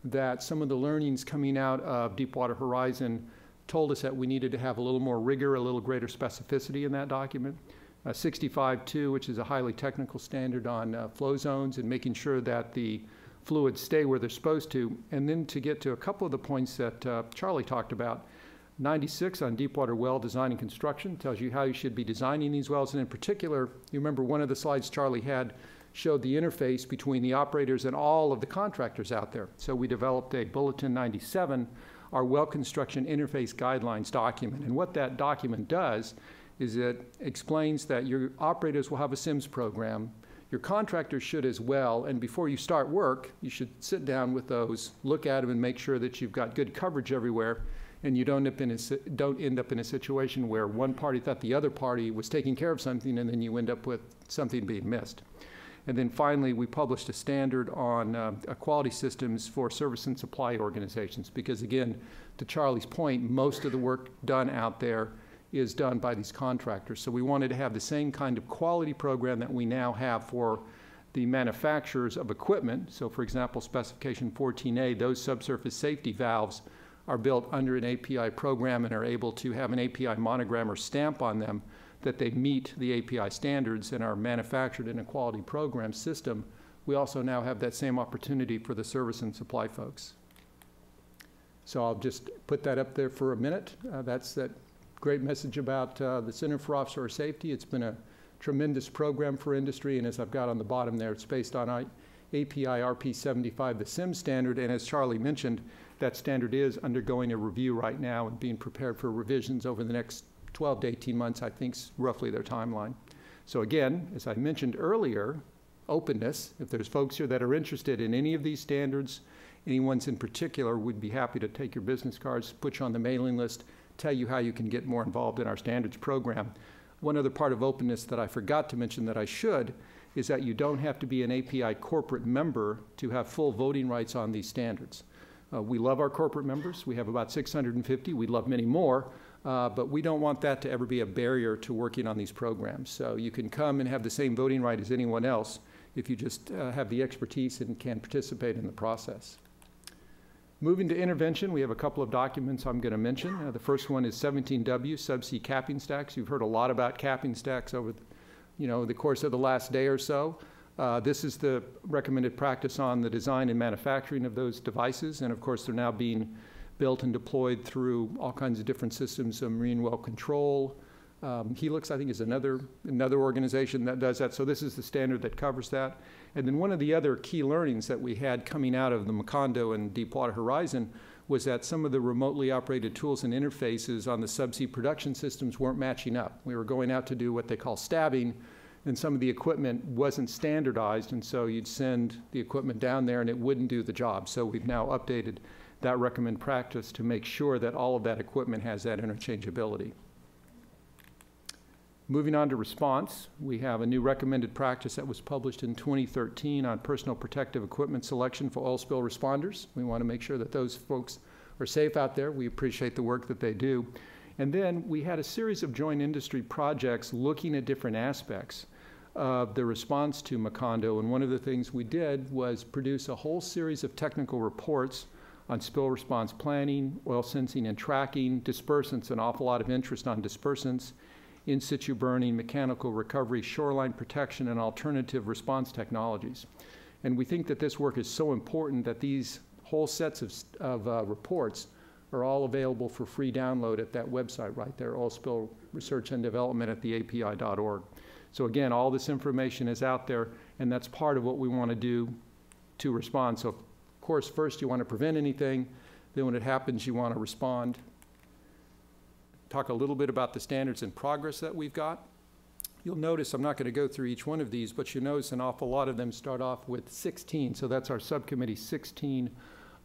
that some of the learnings coming out of Deepwater Horizon told us that we needed to have a little more rigor, a little greater specificity in that document. 65.2, which is a highly technical standard on flow zones and making sure that the fluids stay where they're supposed to. And then to get to a couple of the points that Charlie talked about, 96 on deepwater well design and construction tells you how you should be designing these wells. And in particular, you remember one of the slides Charlie had showed the interface between the operators and all of the contractors out there. So we developed a Bulletin 97, our well construction interface guidelines document. And what that document does is it explains that your operators will have a SIMS program. Your contractors should as well, and before you start work, you should sit down with those, look at them, and make sure that you've got good coverage everywhere, and you don't end up in a situation where one party thought the other party was taking care of something, and then you end up with something being missed. And then finally, we published a standard on quality systems for service and supply organizations, because again, to Charlie's point, most of the work done out there is done by these contractors. So we wanted to have the same kind of quality program that we now have for the manufacturers of equipment. So for example, Specification 14A, those subsurface safety valves are built under an API program and are able to have an API monogram or stamp on them that they meet the API standards and are manufactured in a quality program system. We also now have that same opportunity for the service and supply folks. So I'll just put that up there for a minute. That's that great message about the Center for Offshore Safety. It's been a tremendous program for industry, and as I've got on the bottom there, it's based on API RP 75, the SIM standard, and as Charlie mentioned, that standard is undergoing a review right now and being prepared for revisions over the next 12 to 18 months, I think is roughly their timeline. So again, as I mentioned earlier, openness. If there's folks here that are interested in any of these standards, anyone's in particular, would be happy to take your business cards, put you on the mailing list, tell you how you can get more involved in our standards program. One other part of openness that I forgot to mention that I should is that you don't have to be an API corporate member to have full voting rights on these standards. We love our corporate members. We have about 650. We'd love many more, but we don't want that to ever be a barrier to working on these programs. So you can come and have the same voting right as anyone else if you just have the expertise and can participate in the process. Moving to intervention, we have a couple of documents I'm going to mention. The first one is 17W, subsea capping stacks. You've heard a lot about capping stacks over the course of the last day or so. This is the recommended practice on the design and manufacturing of those devices, and of course they're now being built and deployed through all kinds of different systems of marine well control. Helix, I think, is another organization that does that, so this is the standard that covers that. And then one of the other key learnings that we had coming out of the Macondo and Deepwater Horizon was that some of the remotely operated tools and interfaces on the subsea production systems weren't matching up. We were going out to do what they call stabbing, and some of the equipment wasn't standardized, and so you'd send the equipment down there and it wouldn't do the job. So we've now updated that recommended practice to make sure that all of that equipment has that interchangeability. Moving on to response, we have a new recommended practice that was published in 2013 on personal protective equipment selection for oil spill responders. We want to make sure that those folks are safe out there. We appreciate the work that they do. And then we had a series of joint industry projects looking at different aspects of the response to Macondo, and one of the things we did was produce a whole series of technical reports on spill response planning, oil sensing and tracking, dispersants, an awful lot of interest on dispersants, in situ burning, mechanical recovery, shoreline protection, and alternative response technologies. And we think that this work is so important that these whole sets of reports are all available for free download at that website right there, Oil Spill Research and Development at theapi.org. So again, all this information is out there, and that's part of what we want to do to respond. So of course, first you want to prevent anything, then when it happens, you want to respond. Talk a little bit about the standards in progress that we've got. You'll notice, I'm not going to go through each one of these, but you'll notice an awful lot of them start off with 16. So that's our subcommittee 16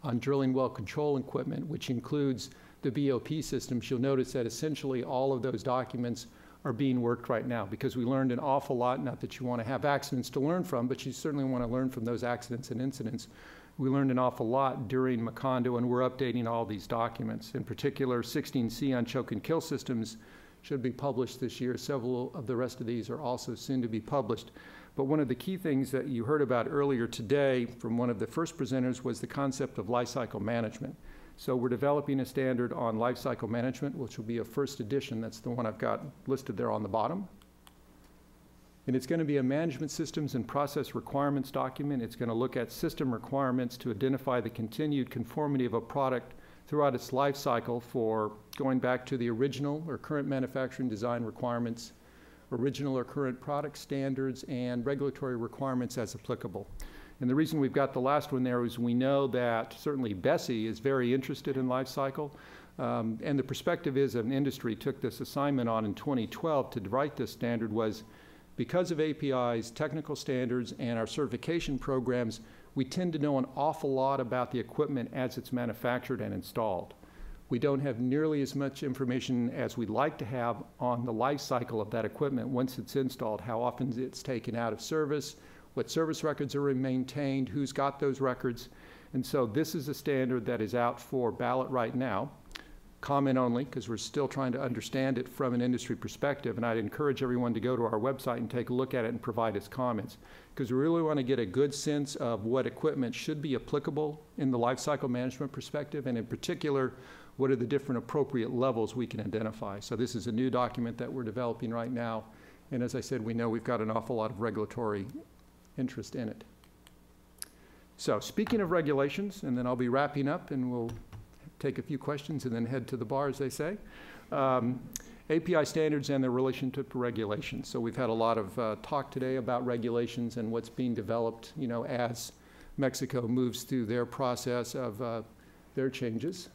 on drilling well control equipment, which includes the BOP systems. You'll notice that essentially all of those documents are being worked right now because we learned an awful lot, not that you want to have accidents to learn from, but you certainly want to learn from those accidents and incidents. We learned an awful lot during Macondo, and we're updating all these documents. In particular, 16C on choke and kill systems should be published this year. Several of the rest of these are also soon to be published. But one of the key things that you heard about earlier today from one of the first presenters was the concept of lifecycle management. So we're developing a standard on lifecycle management, which will be a first edition. That's the one I've got listed there on the bottom. And it's going to be a management systems and process requirements document. It's going to look at system requirements to identify the continued conformity of a product throughout its life cycle for going back to the original or current manufacturing design requirements, original or current product standards, and regulatory requirements as applicable. And the reason we've got the last one there is we know that certainly BSEE is very interested in life cycle. And the perspective is an industry took this assignment on in 2012 to write this standard was because of APIs, technical standards, and our certification programs, we tend to know an awful lot about the equipment as it's manufactured and installed. We don't have nearly as much information as we'd like to have on the life cycle of that equipment once it's installed, how often it's taken out of service, what service records are maintained, who's got those records. And so this is a standard that is out for ballot right now. Comment only, because we're still trying to understand it from an industry perspective, and I'd encourage everyone to go to our website and take a look at it and provide us comments, because we really want to get a good sense of what equipment should be applicable in the lifecycle management perspective, and in particular, what are the different appropriate levels we can identify. So this is a new document that we're developing right now, and as I said, we know we've got an awful lot of regulatory interest in it. So speaking of regulations, and then I'll be wrapping up, and we'll take a few questions and then head to the bar, as they say. API standards and their relationship to regulations. So we've had a lot of talk today about regulations and what's being developed, you know, as Mexico moves through their process of their changes.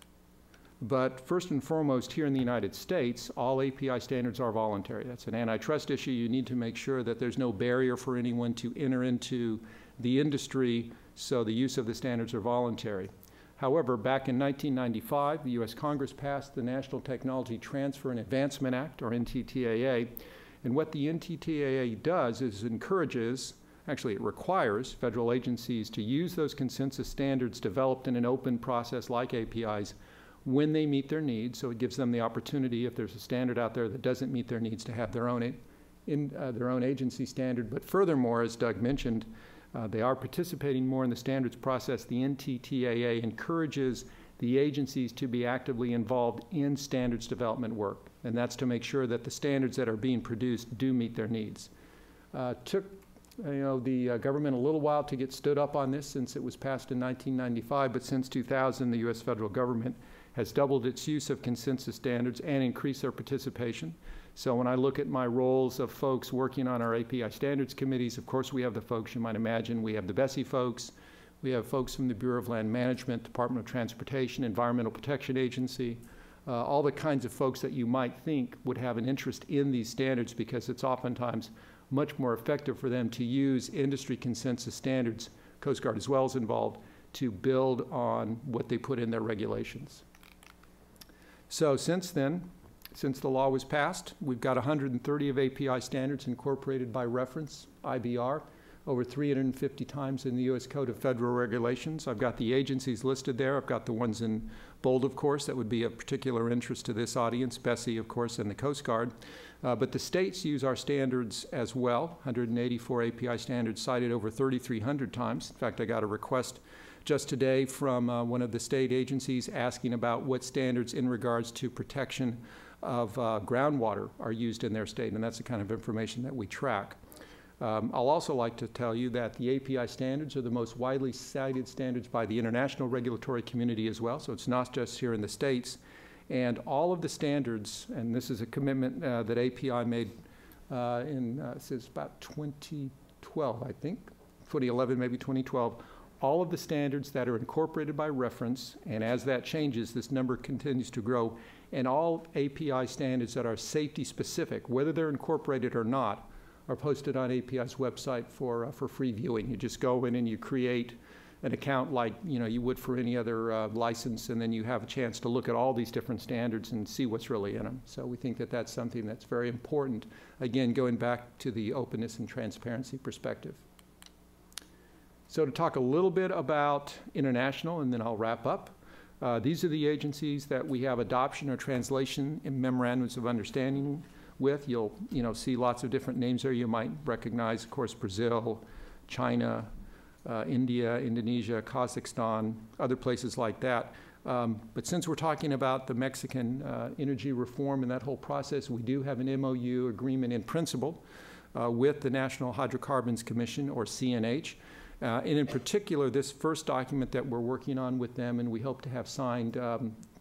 But first and foremost, here in the United States, all API standards are voluntary. That's an antitrust issue. You need to make sure that there's no barrier for anyone to enter into the industry, so the use of the standards are voluntary. However, back in 1995, the U.S. Congress passed the National Technology Transfer and Advancement Act, or NTTAA, and what the NTTAA does is encourages, actually it requires, federal agencies to use those consensus standards developed in an open process like APIs when they meet their needs. So it gives them the opportunity, if there's a standard out there that doesn't meet their needs, to have their own agency standard. But furthermore, as Doug mentioned, they are participating more in the standards process. The NTTAA encourages the agencies to be actively involved in standards development work, and that's to make sure that the standards that are being produced do meet their needs. Took the government a little while to get stood up on this since it was passed in 1995, but since 2000, the U.S. federal government has doubled its use of consensus standards and increased their participation. So when I look at my roles of folks working on our API standards committees, of course we have the folks you might imagine. We have the BSEE folks. We have folks from the Bureau of Land Management, Department of Transportation, Environmental Protection Agency, all the kinds of folks that you might think would have an interest in these standards, because it's oftentimes much more effective for them to use industry consensus standards, Coast Guard as well is involved, to build on what they put in their regulations. So since then, since the law was passed, we've got 130 of API standards incorporated by reference, IBR, over 350 times in the U.S. Code of Federal Regulations. I've got the agencies listed there. I've got the ones in bold, of course, that would be of particular interest to this audience, BSEE, of course, and the Coast Guard. But the states use our standards as well, 184 API standards cited over 3,300 times. In fact, I got a request just today from one of the state agencies asking about what standards in regards to protection of groundwater are used in their state, and that's the kind of information that we track. I'll also like to tell you that the API standards are the most widely cited standards by the international regulatory community as well, so it's not just here in the States. And all of the standards, and this is a commitment that API made since about 2012, I think, 2011, maybe 2012, all of the standards that are incorporated by reference, and as that changes, this number continues to grow, and all API standards that are safety specific, whether they're incorporated or not, are posted on API's website for free viewing. You just go in and you create an account like you would for any other license, and then you have a chance to look at all these different standards and see what's really in them. So we think that that's something that's very important, again, going back to the openness and transparency perspective. So to talk a little bit about international, and then I'll wrap up. These are the agencies that we have adoption or translation in memorandums of understanding with. You'll see lots of different names there you might recognize, of course, Brazil, China, India, Indonesia, Kazakhstan, other places like that. But since we're talking about the Mexican energy reform and that whole process, we do have an MOU agreement in principle with the National Hydrocarbons Commission, or CNH. And in particular, this first document that we're working on with them, and we hope to have signed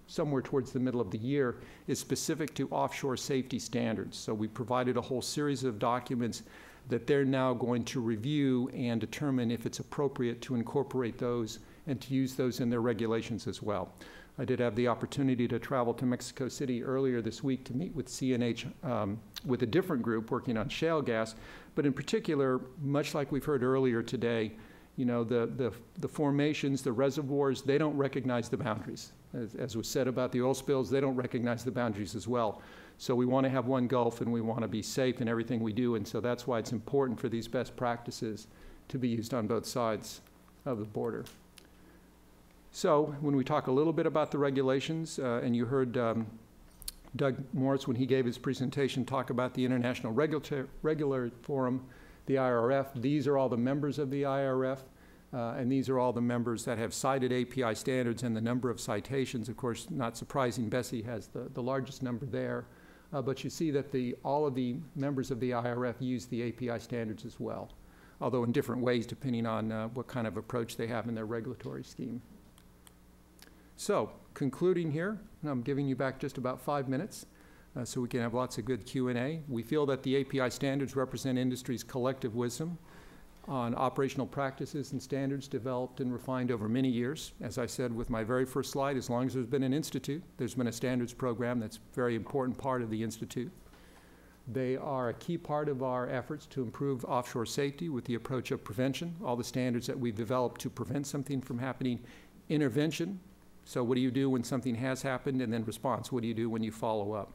somewhere towards the middle of the year, is specific to offshore safety standards. So we provided a whole series of documents that they're now going to review and determine if it's appropriate to incorporate those and to use those in their regulations as well. I did have the opportunity to travel to Mexico City earlier this week to meet with CNH with a different group working on shale gas, but in particular, much like we've heard earlier today, the formations, the reservoirs, they don't recognize the boundaries. As was said about the oil spills, they don't recognize the boundaries as well. So we want to have one Gulf, and we want to be safe in everything we do, and so that's why it's important for these best practices to be used on both sides of the border. So when we talk a little bit about the regulations, and you heard Doug Morris, when he gave his presentation, talk about the International Regulatory Forum, the IRF. These are all the members of the IRF, and these are all the members that have cited API standards, and the number of citations, of course, not surprising, BSEE has the largest number there. But you see that all of the members of the IRF use the API standards as well, although in different ways depending on what kind of approach they have in their regulatory scheme. So, concluding here, I'm giving you back just about 5 minutes so we can have lots of good Q&A. We feel that the API standards represent industry's collective wisdom on operational practices and standards developed and refined over many years. As I said with my very first slide, as long as there's been an institute, there's been a standards program that's a very important part of the institute. They are a key part of our efforts to improve offshore safety with the approach of prevention, all the standards that we've developed to prevent something from happening. Intervention, so what do you do when something has happened, and then response, what do you do when you follow up?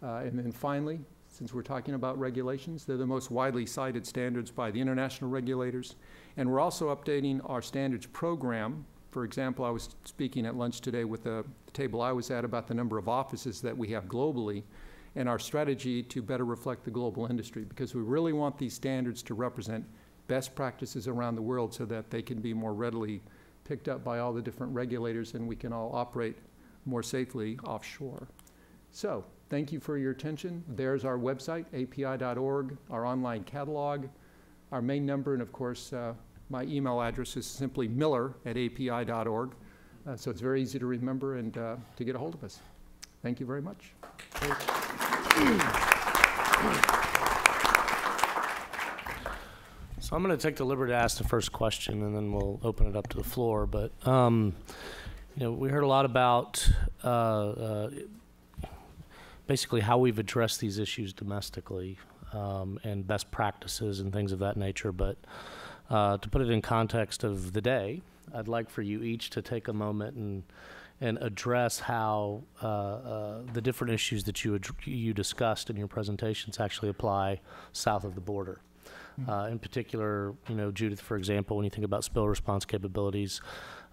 And then finally, since we're talking about regulations, they're the most widely cited standards by the international regulators. And we're also updating our standards program. For example, I was speaking at lunch today with the table I was at about the number of offices that we have globally and our strategy to better reflect the global industry, because we really want these standards to represent best practices around the world so that they can be more readily picked up by all the different regulators and we can all operate more safely offshore. So, thank you for your attention. There's our website, api.org, our online catalog, our main number, and of course, my email address is simply miller@api.org. So it's very easy to remember and to get a hold of us. Thank you very much. So I'm going to take the liberty to ask the first question, and then we'll open it up to the floor. But you know, we heard a lot about basically how we've addressed these issues domestically and best practices and things of that nature. But to put it in context of the day, I'd like for you each to take a moment and address how the different issues that you discussed in your presentations actually apply south of the border. In particular, you know, Judith, for example, when you think about spill response capabilities,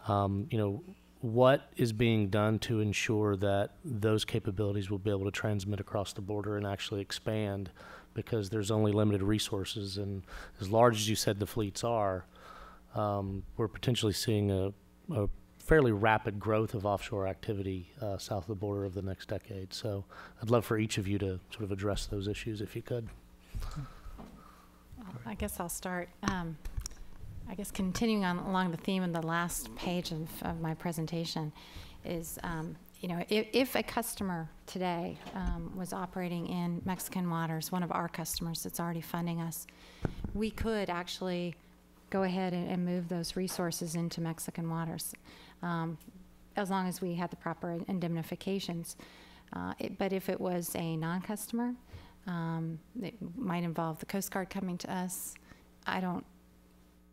you know, what is being done to ensure that those capabilities will be able to transmit across the border and actually expand, because there's only limited resources, and as large as you said the fleets are, we're potentially seeing a fairly rapid growth of offshore activity south of the border of the next decade. So I'd love for each of you to sort of address those issues if you could. I guess I'll start. I guess continuing on along the theme of the last page of my presentation is, you know, if a customer today was operating in Mexican waters, one of our customers that's already funding us, we could actually go ahead and move those resources into Mexican waters, as long as we had the proper indemnifications. But if it was a non-customer, it might involve the Coast Guard coming to us. I don't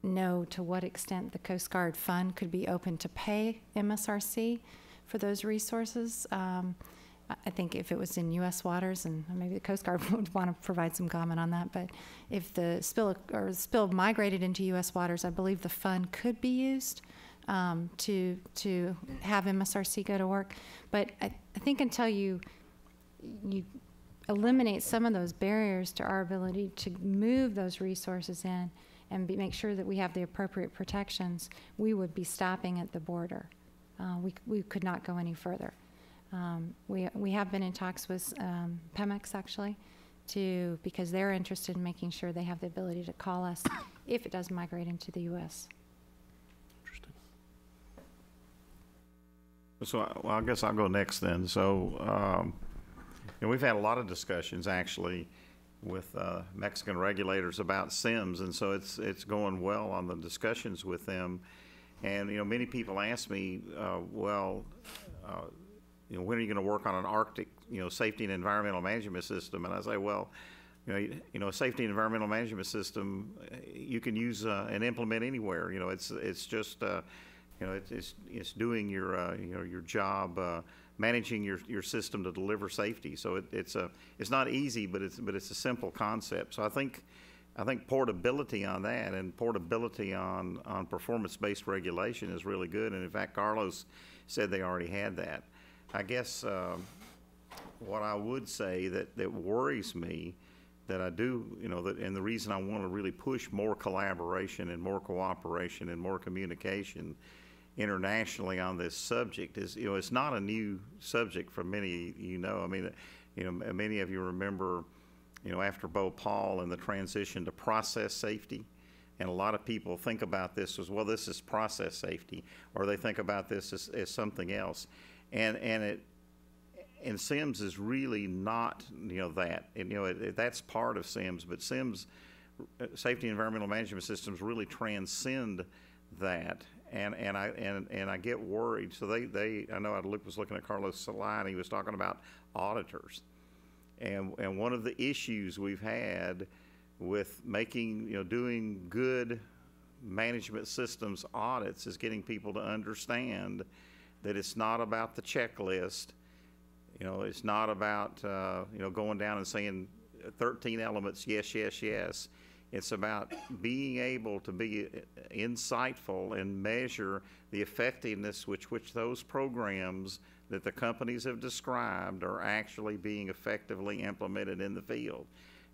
know to what extent the Coast Guard fund could be open to pay MSRC for those resources. I think if it was in U.S. waters, and maybe the Coast Guard would want to provide some comment on that, but if the spill migrated into U.S. waters, I believe the fund could be used to have MSRC go to work. But I think until you eliminate some of those barriers to our ability to move those resources in and make sure that we have the appropriate protections, we would be stopping at the border. We could not go any further. We have been in talks with Pemex, actually, because they're interested in making sure they have the ability to call us if it does migrate into the U.S. Interesting. So well, I guess I'll go next then. So and we've had a lot of discussions actually with Mexican regulators about SIMs, and so it's going well on the discussions with them. And you know, many people ask me, well, you know, when are you going to work on an Arctic, you know, safety and environmental management system? And I say, well, you know, a safety and environmental management system you can use and implement anywhere. You know, it's just you know, it's doing your you know, your job, managing your system to deliver safety. So it's not easy, but it's a simple concept. So I think portability on that and portability on performance-based regulation is really good. And in fact, Carlos said they already had that. I guess what I would say that worries me, that I do, you know, and the reason I want to really push more collaboration and more cooperation and more communication internationally on this subject is, you know, it's not a new subject for many, you know. I mean, you know, many of you remember, you know, after Bhopal and the transition to process safety, and a lot of people think about this as, well, this is process safety, or they think about this as something else. And SIMS is really not, you know, that. And, you know, that's part of SIMS, but SIMS safety and environmental management systems really transcend that. And I get worried. So I know I was looking at Carlos' slide, he was talking about auditors. And one of the issues we've had with doing good management systems audits is getting people to understand that it's not about the checklist. It's not about, going down and saying 13 elements, yes, yes, yes. It's about being able to be insightful and measure the effectiveness which those programs that the companies have described are actually being effectively implemented in the field.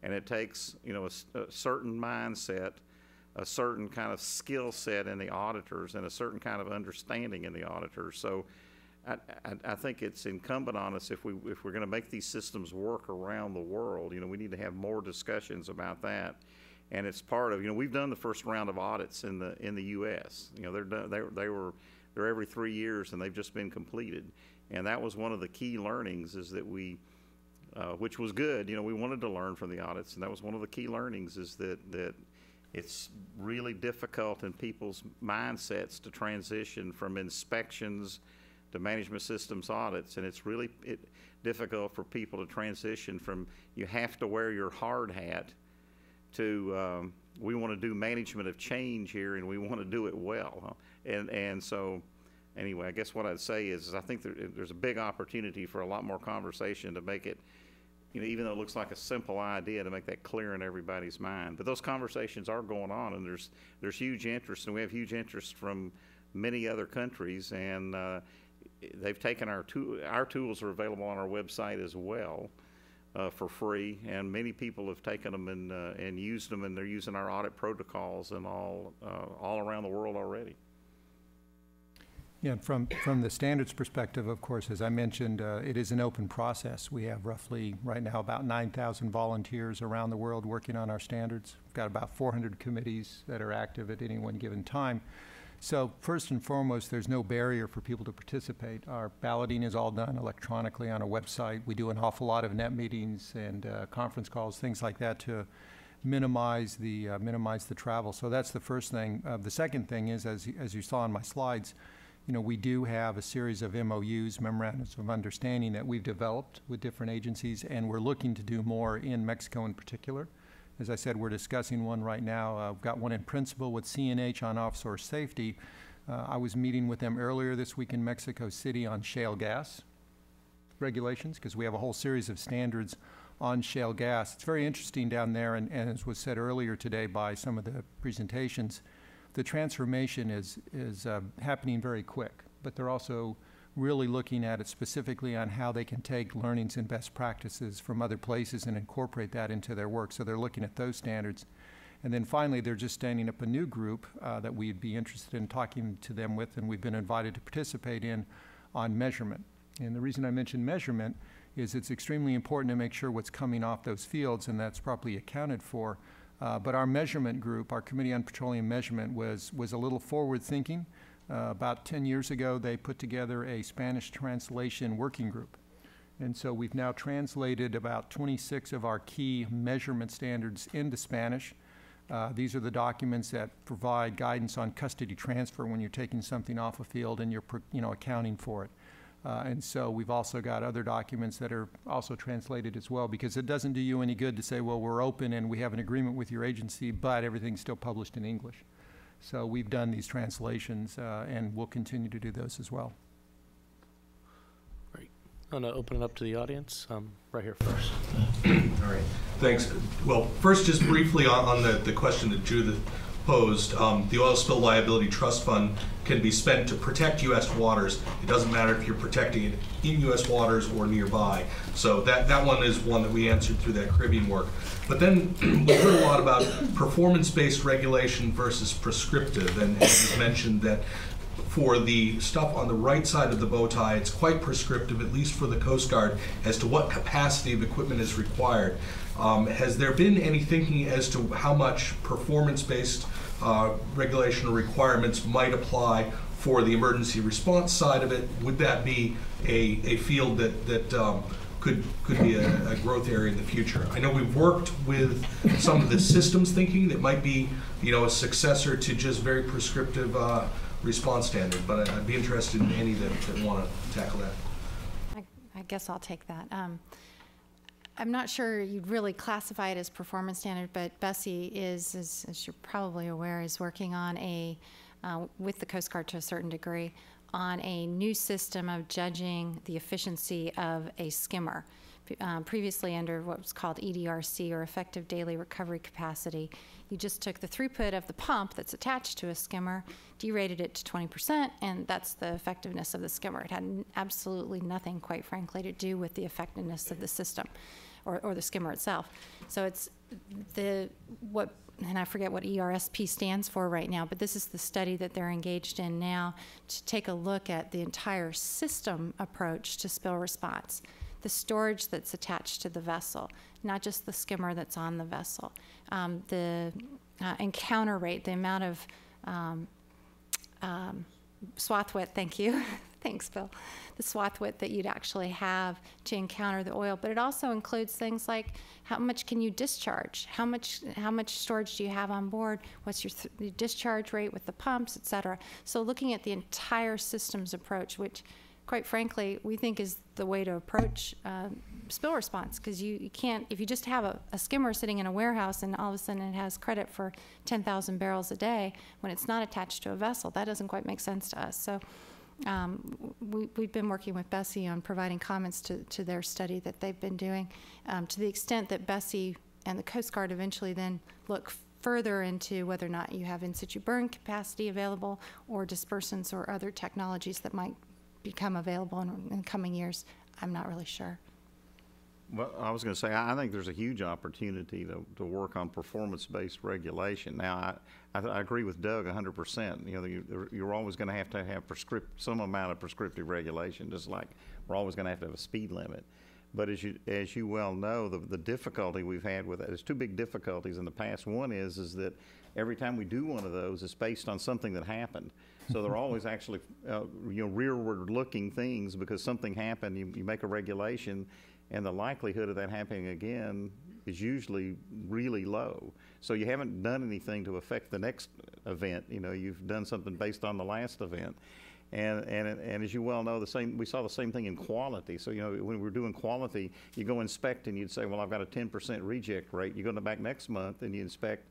And it takes, a certain mindset, a certain kind of skill set in the auditors, and a certain kind of understanding in the auditors. So I think it's incumbent on us, if we're going to make these systems work around the world, we need to have more discussions about that. And it's part of, we've done the first round of audits in the U.S. They're done, they're every 3 years, and they've just been completed. And that was one of the key learnings, is that which was good. We wanted to learn from the audits, and that was one of the key learnings, is that it's really difficult in people's mindsets to transition from inspections to management systems audits, and it's really difficult for people to transition from you have to wear your hard hat to we want to do management of change here, and we want to do it well. And so anyway, I guess what I'd say is I think there's a big opportunity for a lot more conversation to make it, even though it looks like a simple idea, to make that clear in everybody's mind. But those conversations are going on, and there's huge interest, and we have huge interest from many other countries, and they've taken our tools are available on our website as well for free, and many people have taken them and used them, and they're using our audit protocols and all around the world already. Yeah, from the standards perspective, of course, as I mentioned, it is an open process. We have roughly right now about 9,000 volunteers around the world working on our standards. We've got about 400 committees that are active at any one given time. So first and foremost, there's no barrier for people to participate. Our balloting is all done electronically on a website. We do an awful lot of net meetings and conference calls, things like that, to minimize the travel. So that's the first thing. The second thing is, as you saw in my slides, we do have a series of MOUs, memorandums of understanding, that we've developed with different agencies, and we're looking to do more in Mexico in particular. As I said, we're discussing one right now. I've got one in principle with CNH on offshore safety. I was meeting with them earlier this week in Mexico City on shale gas regulations, because we have a whole series of standards on shale gas. It's very interesting down there, and as was said earlier today by some of the presentations, the transformation is happening very quick, but they're also really looking at it specifically on how they can take learnings and best practices from other places and incorporate that into their work. So they're looking at those standards. And then finally, they're just standing up a new group that we'd be interested in talking to them with, and we've been invited to participate in, on measurement. And the reason I mention measurement is it's extremely important to make sure what's coming off those fields and that's properly accounted for. But our measurement group, our Committee on Petroleum Measurement, was a little forward thinking. About 10 years ago, they put together a Spanish translation working group. And so we've now translated about 26 of our key measurement standards into Spanish. These are the documents that provide guidance on custody transfer when you're taking something off a field and you're accounting for it. And so we've also got other documents that are also translated as well, because it doesn't do you any good to say, well, we're open and we have an agreement with your agency, but everything's still published in English. So we've done these translations, and we'll continue to do those as well. Great. I'm going to open it up to the audience. Right here first. All right. Thanks. Well, first, just briefly on the question that Judith posed, the Oil Spill Liability Trust Fund can be spent to protect U.S. waters. It doesn't matter if you're protecting it in U.S. waters or nearby. So that one is one that we answered through that Caribbean work. But then we heard a lot about performance-based regulation versus prescriptive, and you mentioned that for the stuff on the right side of the bow tie, it's quite prescriptive, at least for the Coast Guard, as to what capacity of equipment is required. Has there been any thinking as to how much performance-based regulation or requirements might apply for the emergency response side of it? Would that be a field that could be a growth area in the future. I know we've worked with some of the systems thinking that might be, a successor to just very prescriptive response standard, but I'd be interested in any that want to tackle that. I guess I'll take that. I'm not sure you'd really classify it as performance standard, but Bessie is, as you're probably aware, is working on with the Coast Guard to a certain degree, on a new system of judging the efficiency of a skimmer. Previously under what was called EDRC, or Effective Daily Recovery Capacity, you just took the throughput of the pump that's attached to a skimmer, derated it to 20%, and that's the effectiveness of the skimmer. It had absolutely nothing, quite frankly, to do with the effectiveness of the system or the skimmer itself. So it's and I forget what ERSP stands for right now, but this is the study that they're engaged in now to take a look at the entire system approach to spill response. The storage that's attached to the vessel, not just the skimmer that's on the vessel. The encounter rate, the amount of swath width, thank you. Thanks, Bill. The swath width that you'd actually have to encounter the oil, but it also includes things like how much can you discharge? How much storage do you have on board? What's your discharge rate with the pumps, et cetera? So looking at the entire systems approach, which quite frankly, we think is the way to approach spill response, because you can't, if you just have a skimmer sitting in a warehouse and all of a sudden it has credit for 10,000 barrels a day when it's not attached to a vessel, that doesn't quite make sense to us. So we've been working with Bessie on providing comments to their study that they've been doing, to the extent that Bessie and the Coast Guard eventually then look further into whether or not you have in situ burn capacity available or dispersants or other technologies that might become available in coming years. I'm not really sure. Well, I was going to say, I think there's a huge opportunity to work on performance-based regulation. Now, I agree with Doug 100%. You're always going to have some amount of prescriptive regulation, just like we're always going to have a speed limit. But as you well know, the difficulty we've had with that, there's two big difficulties in the past. One is that every time we do one of those, it's based on something that happened. So they're always actually rearward-looking things because something happened. You make a regulation, and the likelihood of that happening again is usually really low. So you haven't done anything to affect the next event. You've done something based on the last event. And as you well know, we saw the same thing in quality. So, when we were doing quality, you go inspect and you'd say, well, I've got a 10% reject rate. You go back next month and you inspect,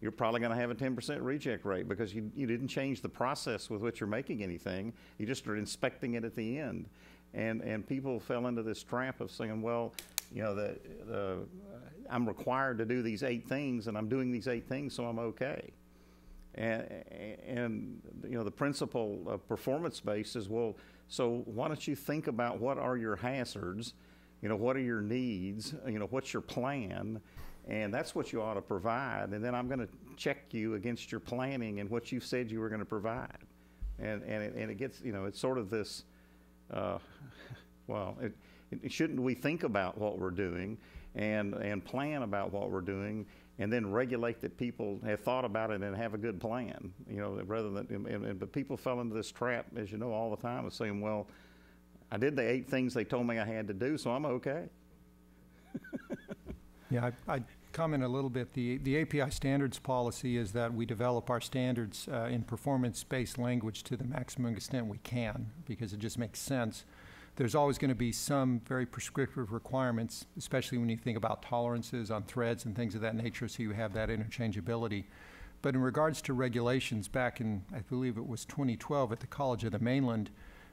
you're probably going to have a 10% reject rate because you didn't change the process with which you're making anything. You just started inspecting it at the end. And people fell into this trap of saying, well, I'm required to do these 8 things and I'm doing these 8 things, so I'm okay. And the principle of performance-based is, well, so why don't you think about what are your hazards, what are your needs, what's your plan, and that's what you ought to provide, and then I'm going to check you against your planning and what you've said you were going to provide. And it gets, it's sort of this, shouldn't we think about what we're doing and plan about what we're doing, and then regulate that people have thought about it and have a good plan, rather than, but people fell into this trap, as you know, all the time of saying, well, I did the 8 things they told me I had to do, so I'm okay. Yeah, I'd comment a little bit. The API standards policy is that we develop our standards in performance-based language to the maximum extent we can, because it just makes sense. There's always going to be some very prescriptive requirements, especially when you think about tolerances on threads and things of that nature, so you have that interchangeability. But in regards to regulations, back in, I believe it was 2012 at the College of the Mainland,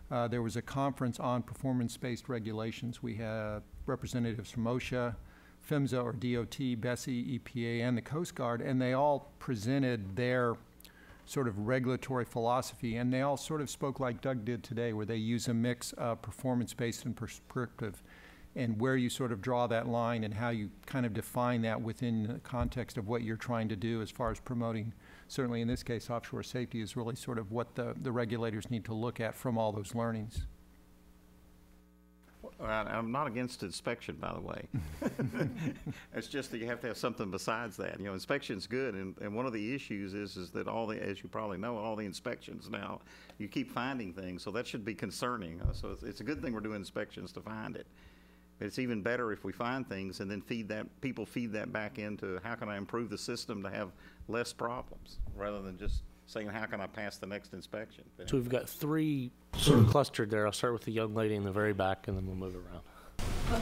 there was a conference on performance-based regulations. We had representatives from OSHA, PHMSA or DOT, Bessie, EPA, and the Coast Guard, and they all presented their sort of regulatory philosophy, and they all sort of spoke like Doug did today, where they use a mix of performance-based and prescriptive, and where you sort of draw that line and how you kind of define that within the context of what you're trying to do as far as promoting, certainly in this case, offshore safety is really sort of what the regulators need to look at from all those learnings. I'm not against inspection, by the way. It's just that you have to have something besides that. Inspection's good, and one of the issues is that as you probably know, all the inspections now, you keep finding things, so that should be concerning. So it's a good thing we're doing inspections to find it. But it's even better if we find things and then people feed that back into how can I improve the system to have less problems, rather than just saying how can I pass the next inspection. So we've got three sort of clustered there. I'll start with the young lady in the very back, and then we'll move around.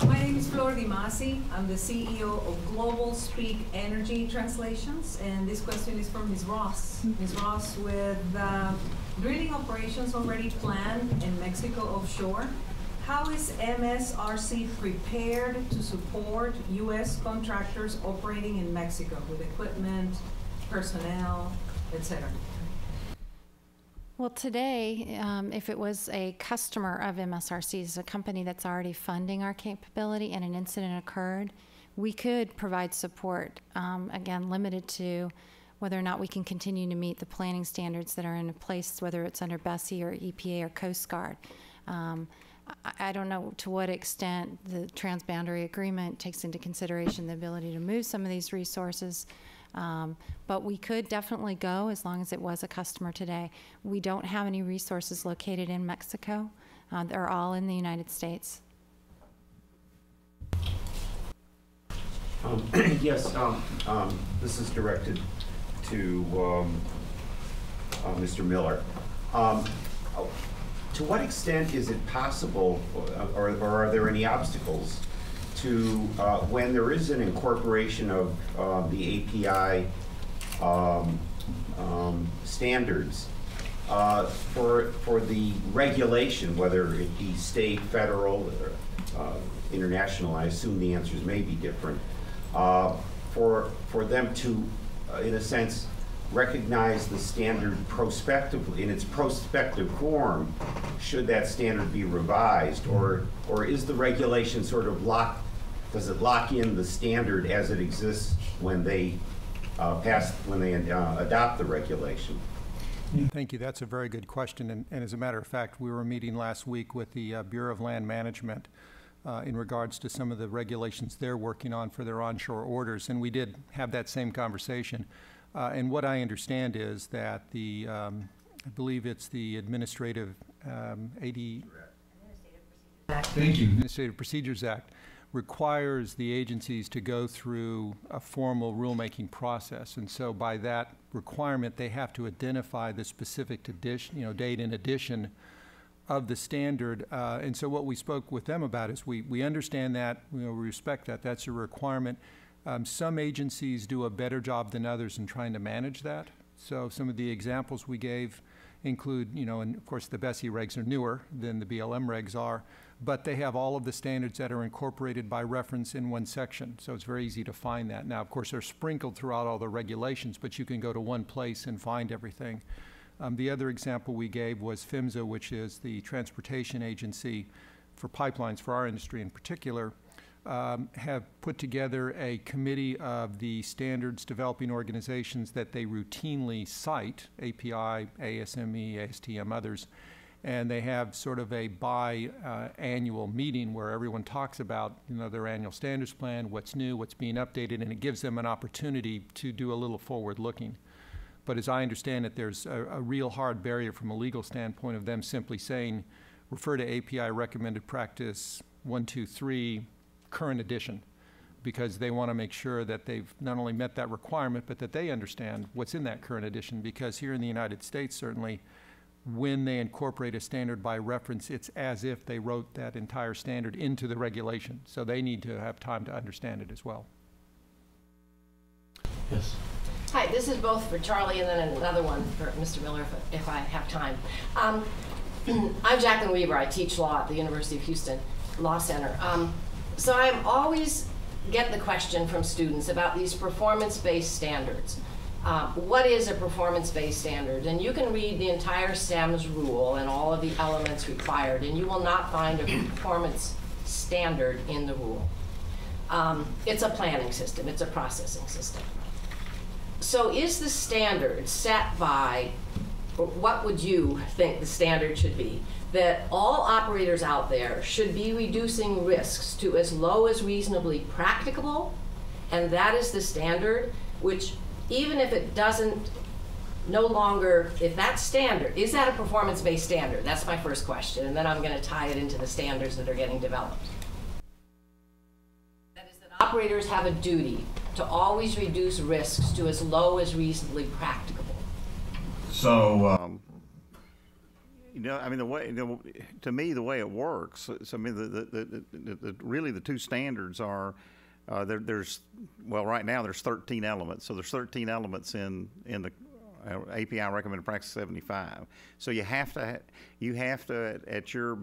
My name is Flor Di Masi. I'm the CEO of Global Speak Energy Translations, and this question is from Ms. Ross. Ms. Ross, with drilling operations already planned in Mexico offshore, how is MSRC prepared to support U.S. contractors operating in Mexico with equipment, personnel, etc.? Well, today, if it was a customer of MSRC's, a company that's already funding our capability and an incident occurred, we could provide support, again, limited to whether or not we can continue to meet the planning standards that are in place, whether it's under BSEE or EPA or Coast Guard. I don't know to what extent the transboundary agreement takes into consideration the ability to move some of these resources, but we could definitely go as long as it was a customer today. We don't have any resources located in Mexico. They're all in the United States. Yes, this is directed to Mr. Miller. To what extent is it possible, or are there any obstacles to when there is an incorporation of the API standards for the regulation, whether it be state, federal, or international? I assume the answers may be different. For them to, in a sense, recognize the standard prospectively, in its prospective form, should that standard be revised, or is the regulation sort of does it lock in the standard as it exists when they adopt the regulation? Thank you. That's a very good question. And as a matter of fact, we were meeting last week with the Bureau of Land Management in regards to some of the regulations they're working on for their onshore orders, and we did have that same conversation. And what I understand is that I believe it's the Administrative Administrative Procedures Act requires the agencies to go through a formal rulemaking process, and so by that requirement, they have to identify the specific date and edition of the standard. And so what we spoke with them about is we understand that, we respect that. That's a requirement. Some agencies do a better job than others in trying to manage that. So some of the examples we gave include, and of course the BSEE regs are newer than the BLM regs are, but they have all of the standards that are incorporated by reference in one section. So it's very easy to find that. Now, of course, they're sprinkled throughout all the regulations, but you can go to one place and find everything. The other example we gave was PHMSA, which is the transportation agency for pipelines for our industry in particular. Have put together a committee of the standards developing organizations that they routinely cite, API, ASME, ASTM, others, and they have sort of a bi-annual meeting where everyone talks about their annual standards plan, what's new, what's being updated, and it gives them an opportunity to do a little forward-looking. But as I understand it, there's a real hard barrier from a legal standpoint of them simply saying, refer to API recommended practice 123, current edition, because they want to make sure that they've not only met that requirement, but that they understand what's in that current edition, because here in the United States, certainly, when they incorporate a standard by reference, it's as if they wrote that entire standard into the regulation. So they need to have time to understand it as well. Yes. Hi, this is both for Charlie and then another one for Mr. Miller if I have time. I'm Jacqueline Weaver. I teach law at the University of Houston Law Center. So I always get the question from students about these performance-based standards. What is a performance-based standard? And you can read the entire SEMS rule and all of the elements required, and you will not find a performance standard in the rule. It's a planning system. It's a processing system. So is the standard set by, what would you think the standard should be? That all operators out there should be reducing risks to as low as reasonably practicable, and that is the standard, which even if it doesn't no longer, if that standard, is that a performance-based standard? That's my first question, and then I'm going to tie it into the standards that are getting developed. operators have a duty to always reduce risks to as low as reasonably practicable. So, I mean, the way, to me, the way it works, so I mean, really the two standards are, right now there's 13 elements. So there's 13 elements in the API Recommended Practice 75. So you have to at your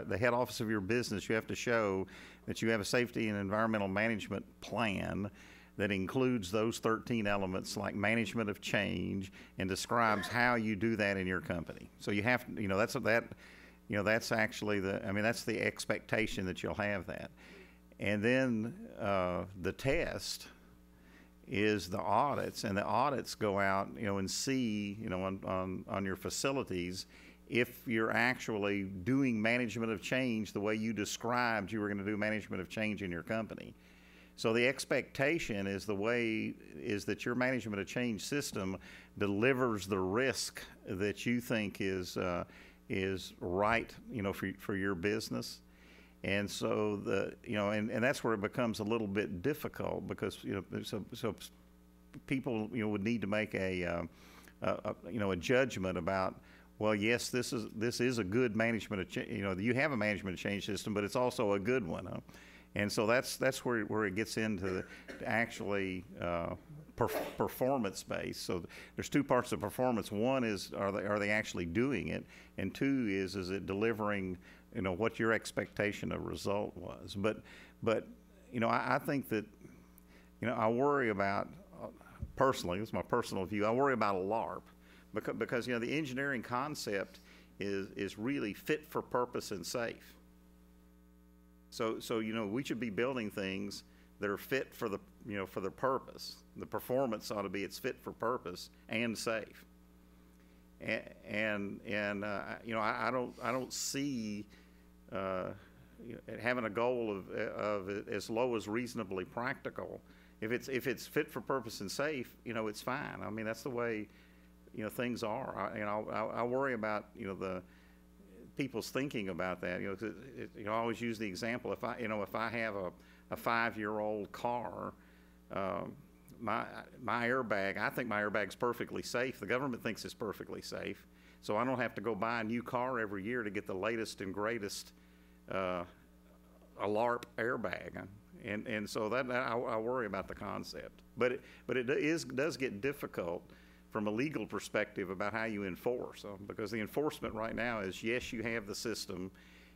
the head office of your business, you have to show that you have a safety and environmental management plan that includes those 13 elements, like management of change, and describes how you do that in your company. So you have, that's actually that's the expectation that you'll have that. And then the test is the audits, and the audits go out, and see, on your facilities, if you're actually doing management of change the way you described you were going to do management of change in your company. So the expectation is that your management of change system delivers the risk that you think is right, for your business. And so and that's where it becomes a little bit difficult, because so people would need to make a judgment about, well, yes, this is a good management of change. You have a management of change system, but it's also a good one. Huh? And so that's where it gets into actually performance based. So there's two parts of performance. One is, are they actually doing it, and two is it delivering what your expectation of result was. But I think that I worry about, personally, this is my personal view, I worry about a LARP, because the engineering concept is really fit for purpose and safe. So we should be building things that are fit for the purpose. The performance ought to be it's fit for purpose and safe. And I don't see having a goal of as low as reasonably practical. If it's fit for purpose and safe, it's fine. I mean, that's the way things are. I worry about the people's thinking about that. I always use the example, if I have a 5-year-old car, my airbag, I think my airbag's perfectly safe. The government thinks it's perfectly safe. So I don't have to go buy a new car every year to get the latest and greatest a LARP airbag. And so that I worry about the concept. But it does get difficult from a legal perspective about how you enforce. Because the enforcement right now is, yes, you have the system,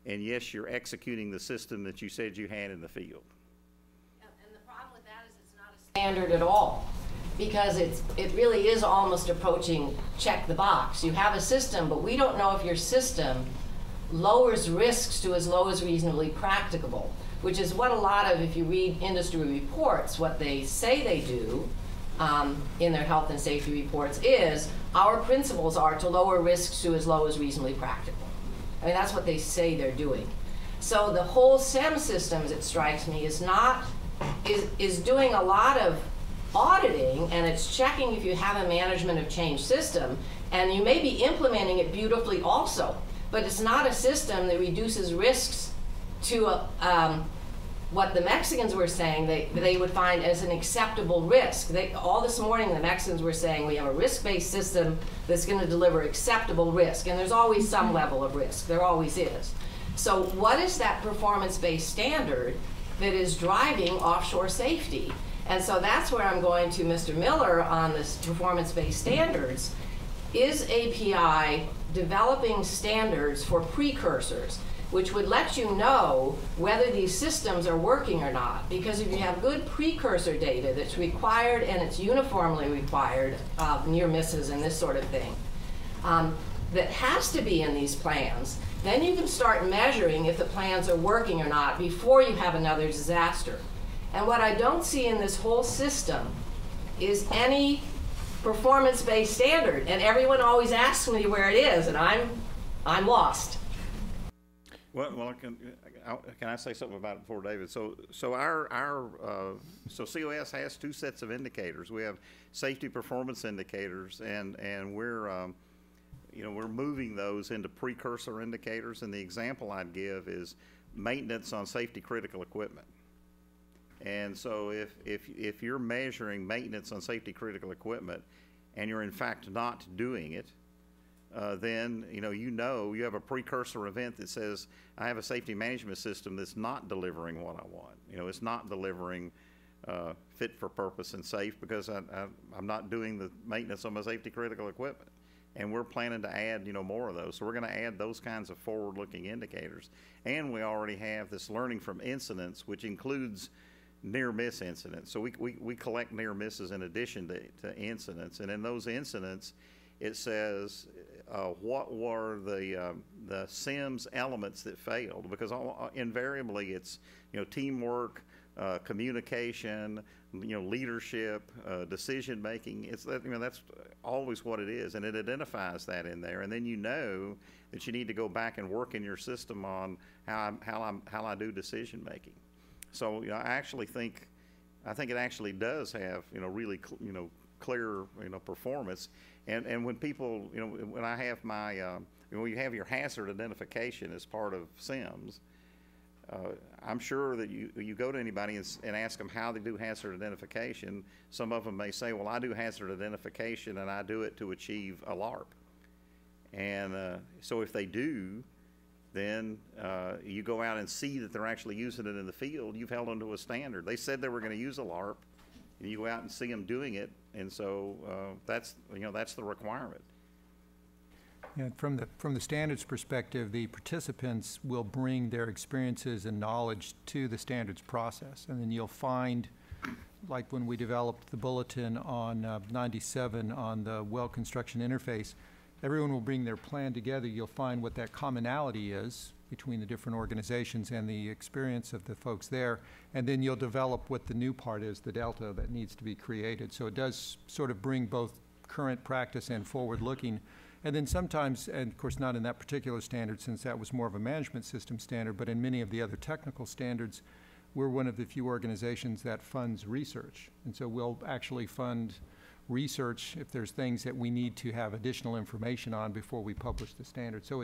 and yes, you're executing the system that you said you had in the field. And the problem with that is it's not a standard at all, because it really is almost approaching check the box. You have a system, but we don't know if your system lowers risks to as low as reasonably practicable, which is what a lot of, if you read industry reports, what they say they do in their health and safety reports is, our principles are to lower risks to as low as reasonably practical. I mean, that's what they say they're doing. So the whole SEM systems, it strikes me, is doing a lot of auditing, and it's checking if you have a management of change system, and you may be implementing it beautifully also, but it's not a system that reduces risks to what the Mexicans were saying they would find as an acceptable risk. All this morning the Mexicans were saying we have a risk-based system that's going to deliver acceptable risk, and there's always some level of risk. There always is. So what is that performance-based standard that is driving offshore safety? And so that's where I'm going to Mr. Miller on this performance-based standards. Is API developing standards for precursors, which would let you know whether these systems are working or not? Because if you have good precursor data that's required, and it's uniformly required, near misses and this sort of thing, that has to be in these plans, then you can start measuring if the plans are working or not before you have another disaster. And what I don't see in this whole system is any performance-based standard, and everyone always asks me where it is, and I'm lost. Well, can I say something about it before David? So COS has two sets of indicators. We have safety performance indicators, and we're moving those into precursor indicators. And the example I'd give is maintenance on safety critical equipment. And so if you're measuring maintenance on safety critical equipment and you're in fact not doing it, then you have a precursor event that says, I have a safety management system that's not delivering what I want. It's not delivering fit for purpose and safe because I'm not doing the maintenance on my safety critical equipment. And we're planning to add, more of those. So we're going to add those kinds of forward-looking indicators. And we already have this learning from incidents, which includes near-miss incidents. So we collect near misses in addition to incidents. And in those incidents, it says what were the SIMS elements that failed, because invariably it's teamwork, communication, leadership, decision making. That's always what it is, and it identifies that in there. And then that you need to go back and work in your system on how I do decision making. So I think it actually does have really clear performance. And when people when I have my when you have your hazard identification as part of SIMS, I'm sure that you go to anybody and ask them how they do hazard identification. Some of them may say, well, I do hazard identification and I do it to achieve a LARP. And so if they do, then you go out and see that they're actually using it in the field. You've held them to a standard. They said they were going to use a LARP, and you go out and see them doing it. And so that's the requirement. Yeah, from the standards perspective, the participants will bring their experiences and knowledge to the standards process. And then you'll find, like when we developed the bulletin on 97 on the well construction interface, everyone will bring their plan together. You'll find what that commonality is between the different organizations and the experience of the folks there. And then you'll develop what the new part is, the delta that needs to be created. So it does sort of bring both current practice and forward-looking. And then sometimes, and of course not in that particular standard since that was more of a management system standard, but in many of the other technical standards, we're one of the few organizations that funds research. And so we'll actually fund research if there's things that we need to have additional information on before we publish the standard. So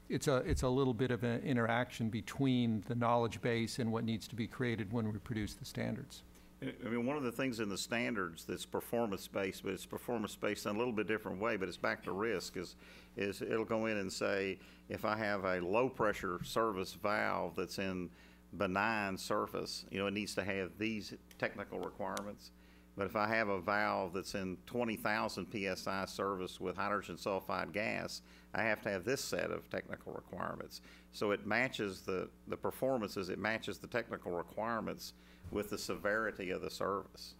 it's a little bit of an interaction between the knowledge base and what needs to be created when we produce the standards. I mean, one of the things in the standards that's performance-based, but it's performance-based in a little bit different way, but it's back to risk, is it'll go in and say, if I have a low-pressure service valve that's in benign surface, it needs to have these technical requirements. But if I have a valve that's in 20,000 PSI service with hydrogen sulfide gas, I have to have this set of technical requirements. So it matches the performances, it matches the technical requirements with the severity of the service.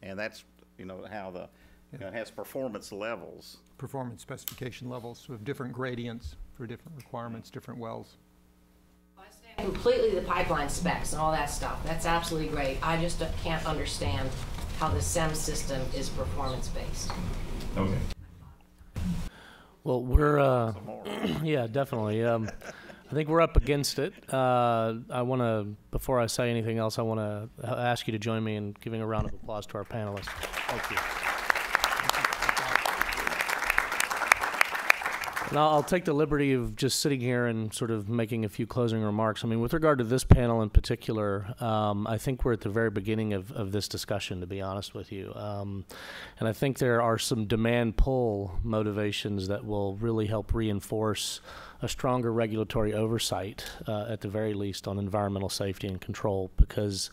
And that's, how it has performance levels. Performance specification levels with different gradients for different requirements, different wells. Completely the pipeline specs and all that stuff. That's absolutely great. I just can't understand how the SEM system is performance-based. Okay. Well, we're, yeah, definitely. I think we're up against it. I want to, before I say anything else, I want to ask you to join me in giving a round of applause to our panelists. Thank you. And I'll take the liberty of just sitting here and sort of making a few closing remarks. I mean, with regard to this panel in particular, I think we're at the very beginning of this discussion, to be honest with you. And I think there are some demand-pull motivations that will really help reinforce a stronger regulatory oversight, at the very least, on environmental safety and control. Because,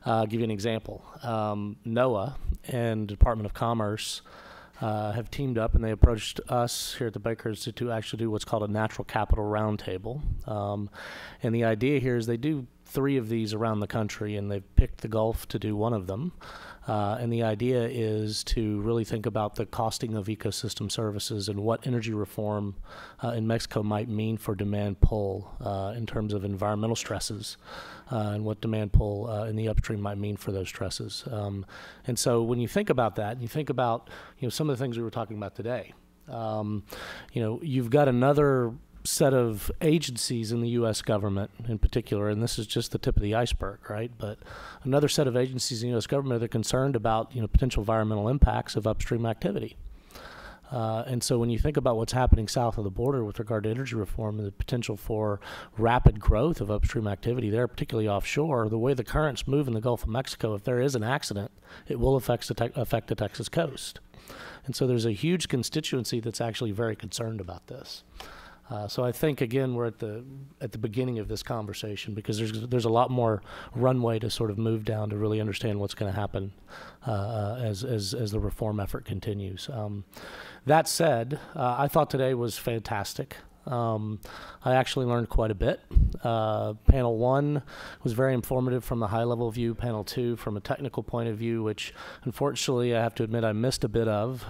I'll give you an example. NOAA and the Department of Commerce have teamed up, and they approached us here at the Baker Institute to actually do what's called a natural capital roundtable. And the idea here is they do 3 of these around the country, and they've picked the Gulf to do one of them. And the idea is to really think about the costing of ecosystem services and what energy reform in Mexico might mean for demand pull in terms of environmental stresses, and what demand pull in the upstream might mean for those stresses. And so when you think about that, and you think about some of the things we were talking about today, you've got another set of agencies in the U.S. government in particular, and this is just the tip of the iceberg, right? But another set of agencies in the U.S. government that are concerned about potential environmental impacts of upstream activity. And so when you think about what's happening south of the border with regard to energy reform and the potential for rapid growth of upstream activity there, particularly offshore, the way the currents move in the Gulf of Mexico, if there is an accident, it will affect the Texas coast. And so there's a huge constituency that's actually very concerned about this. So I think, again, we're at the beginning of this conversation, because there's a lot more runway to sort of move down to really understand what's going to happen as the reform effort continues. That said, I thought today was fantastic. I actually learned quite a bit. Panel 1 was very informative from a high-level view. Panel 2 from a technical point of view, which unfortunately I have to admit I missed a bit of.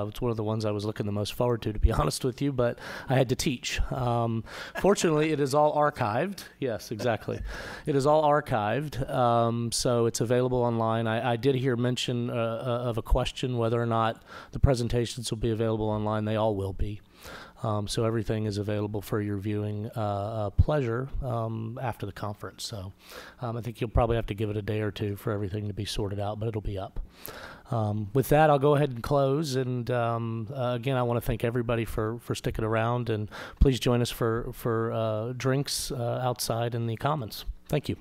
It's one of the ones I was looking the most forward to be honest with you, but I had to teach. Fortunately, it is all archived. Yes, exactly. It is all archived, so it's available online. I did hear mention of a question whether or not the presentations will be available online. They all will be. So everything is available for your viewing pleasure after the conference. So I think you'll probably have to give it a day or two for everything to be sorted out, but it'll be up. With that, I'll go ahead and close. And again, I want to thank everybody for sticking around. And please join us for drinks outside in the Commons. Thank you.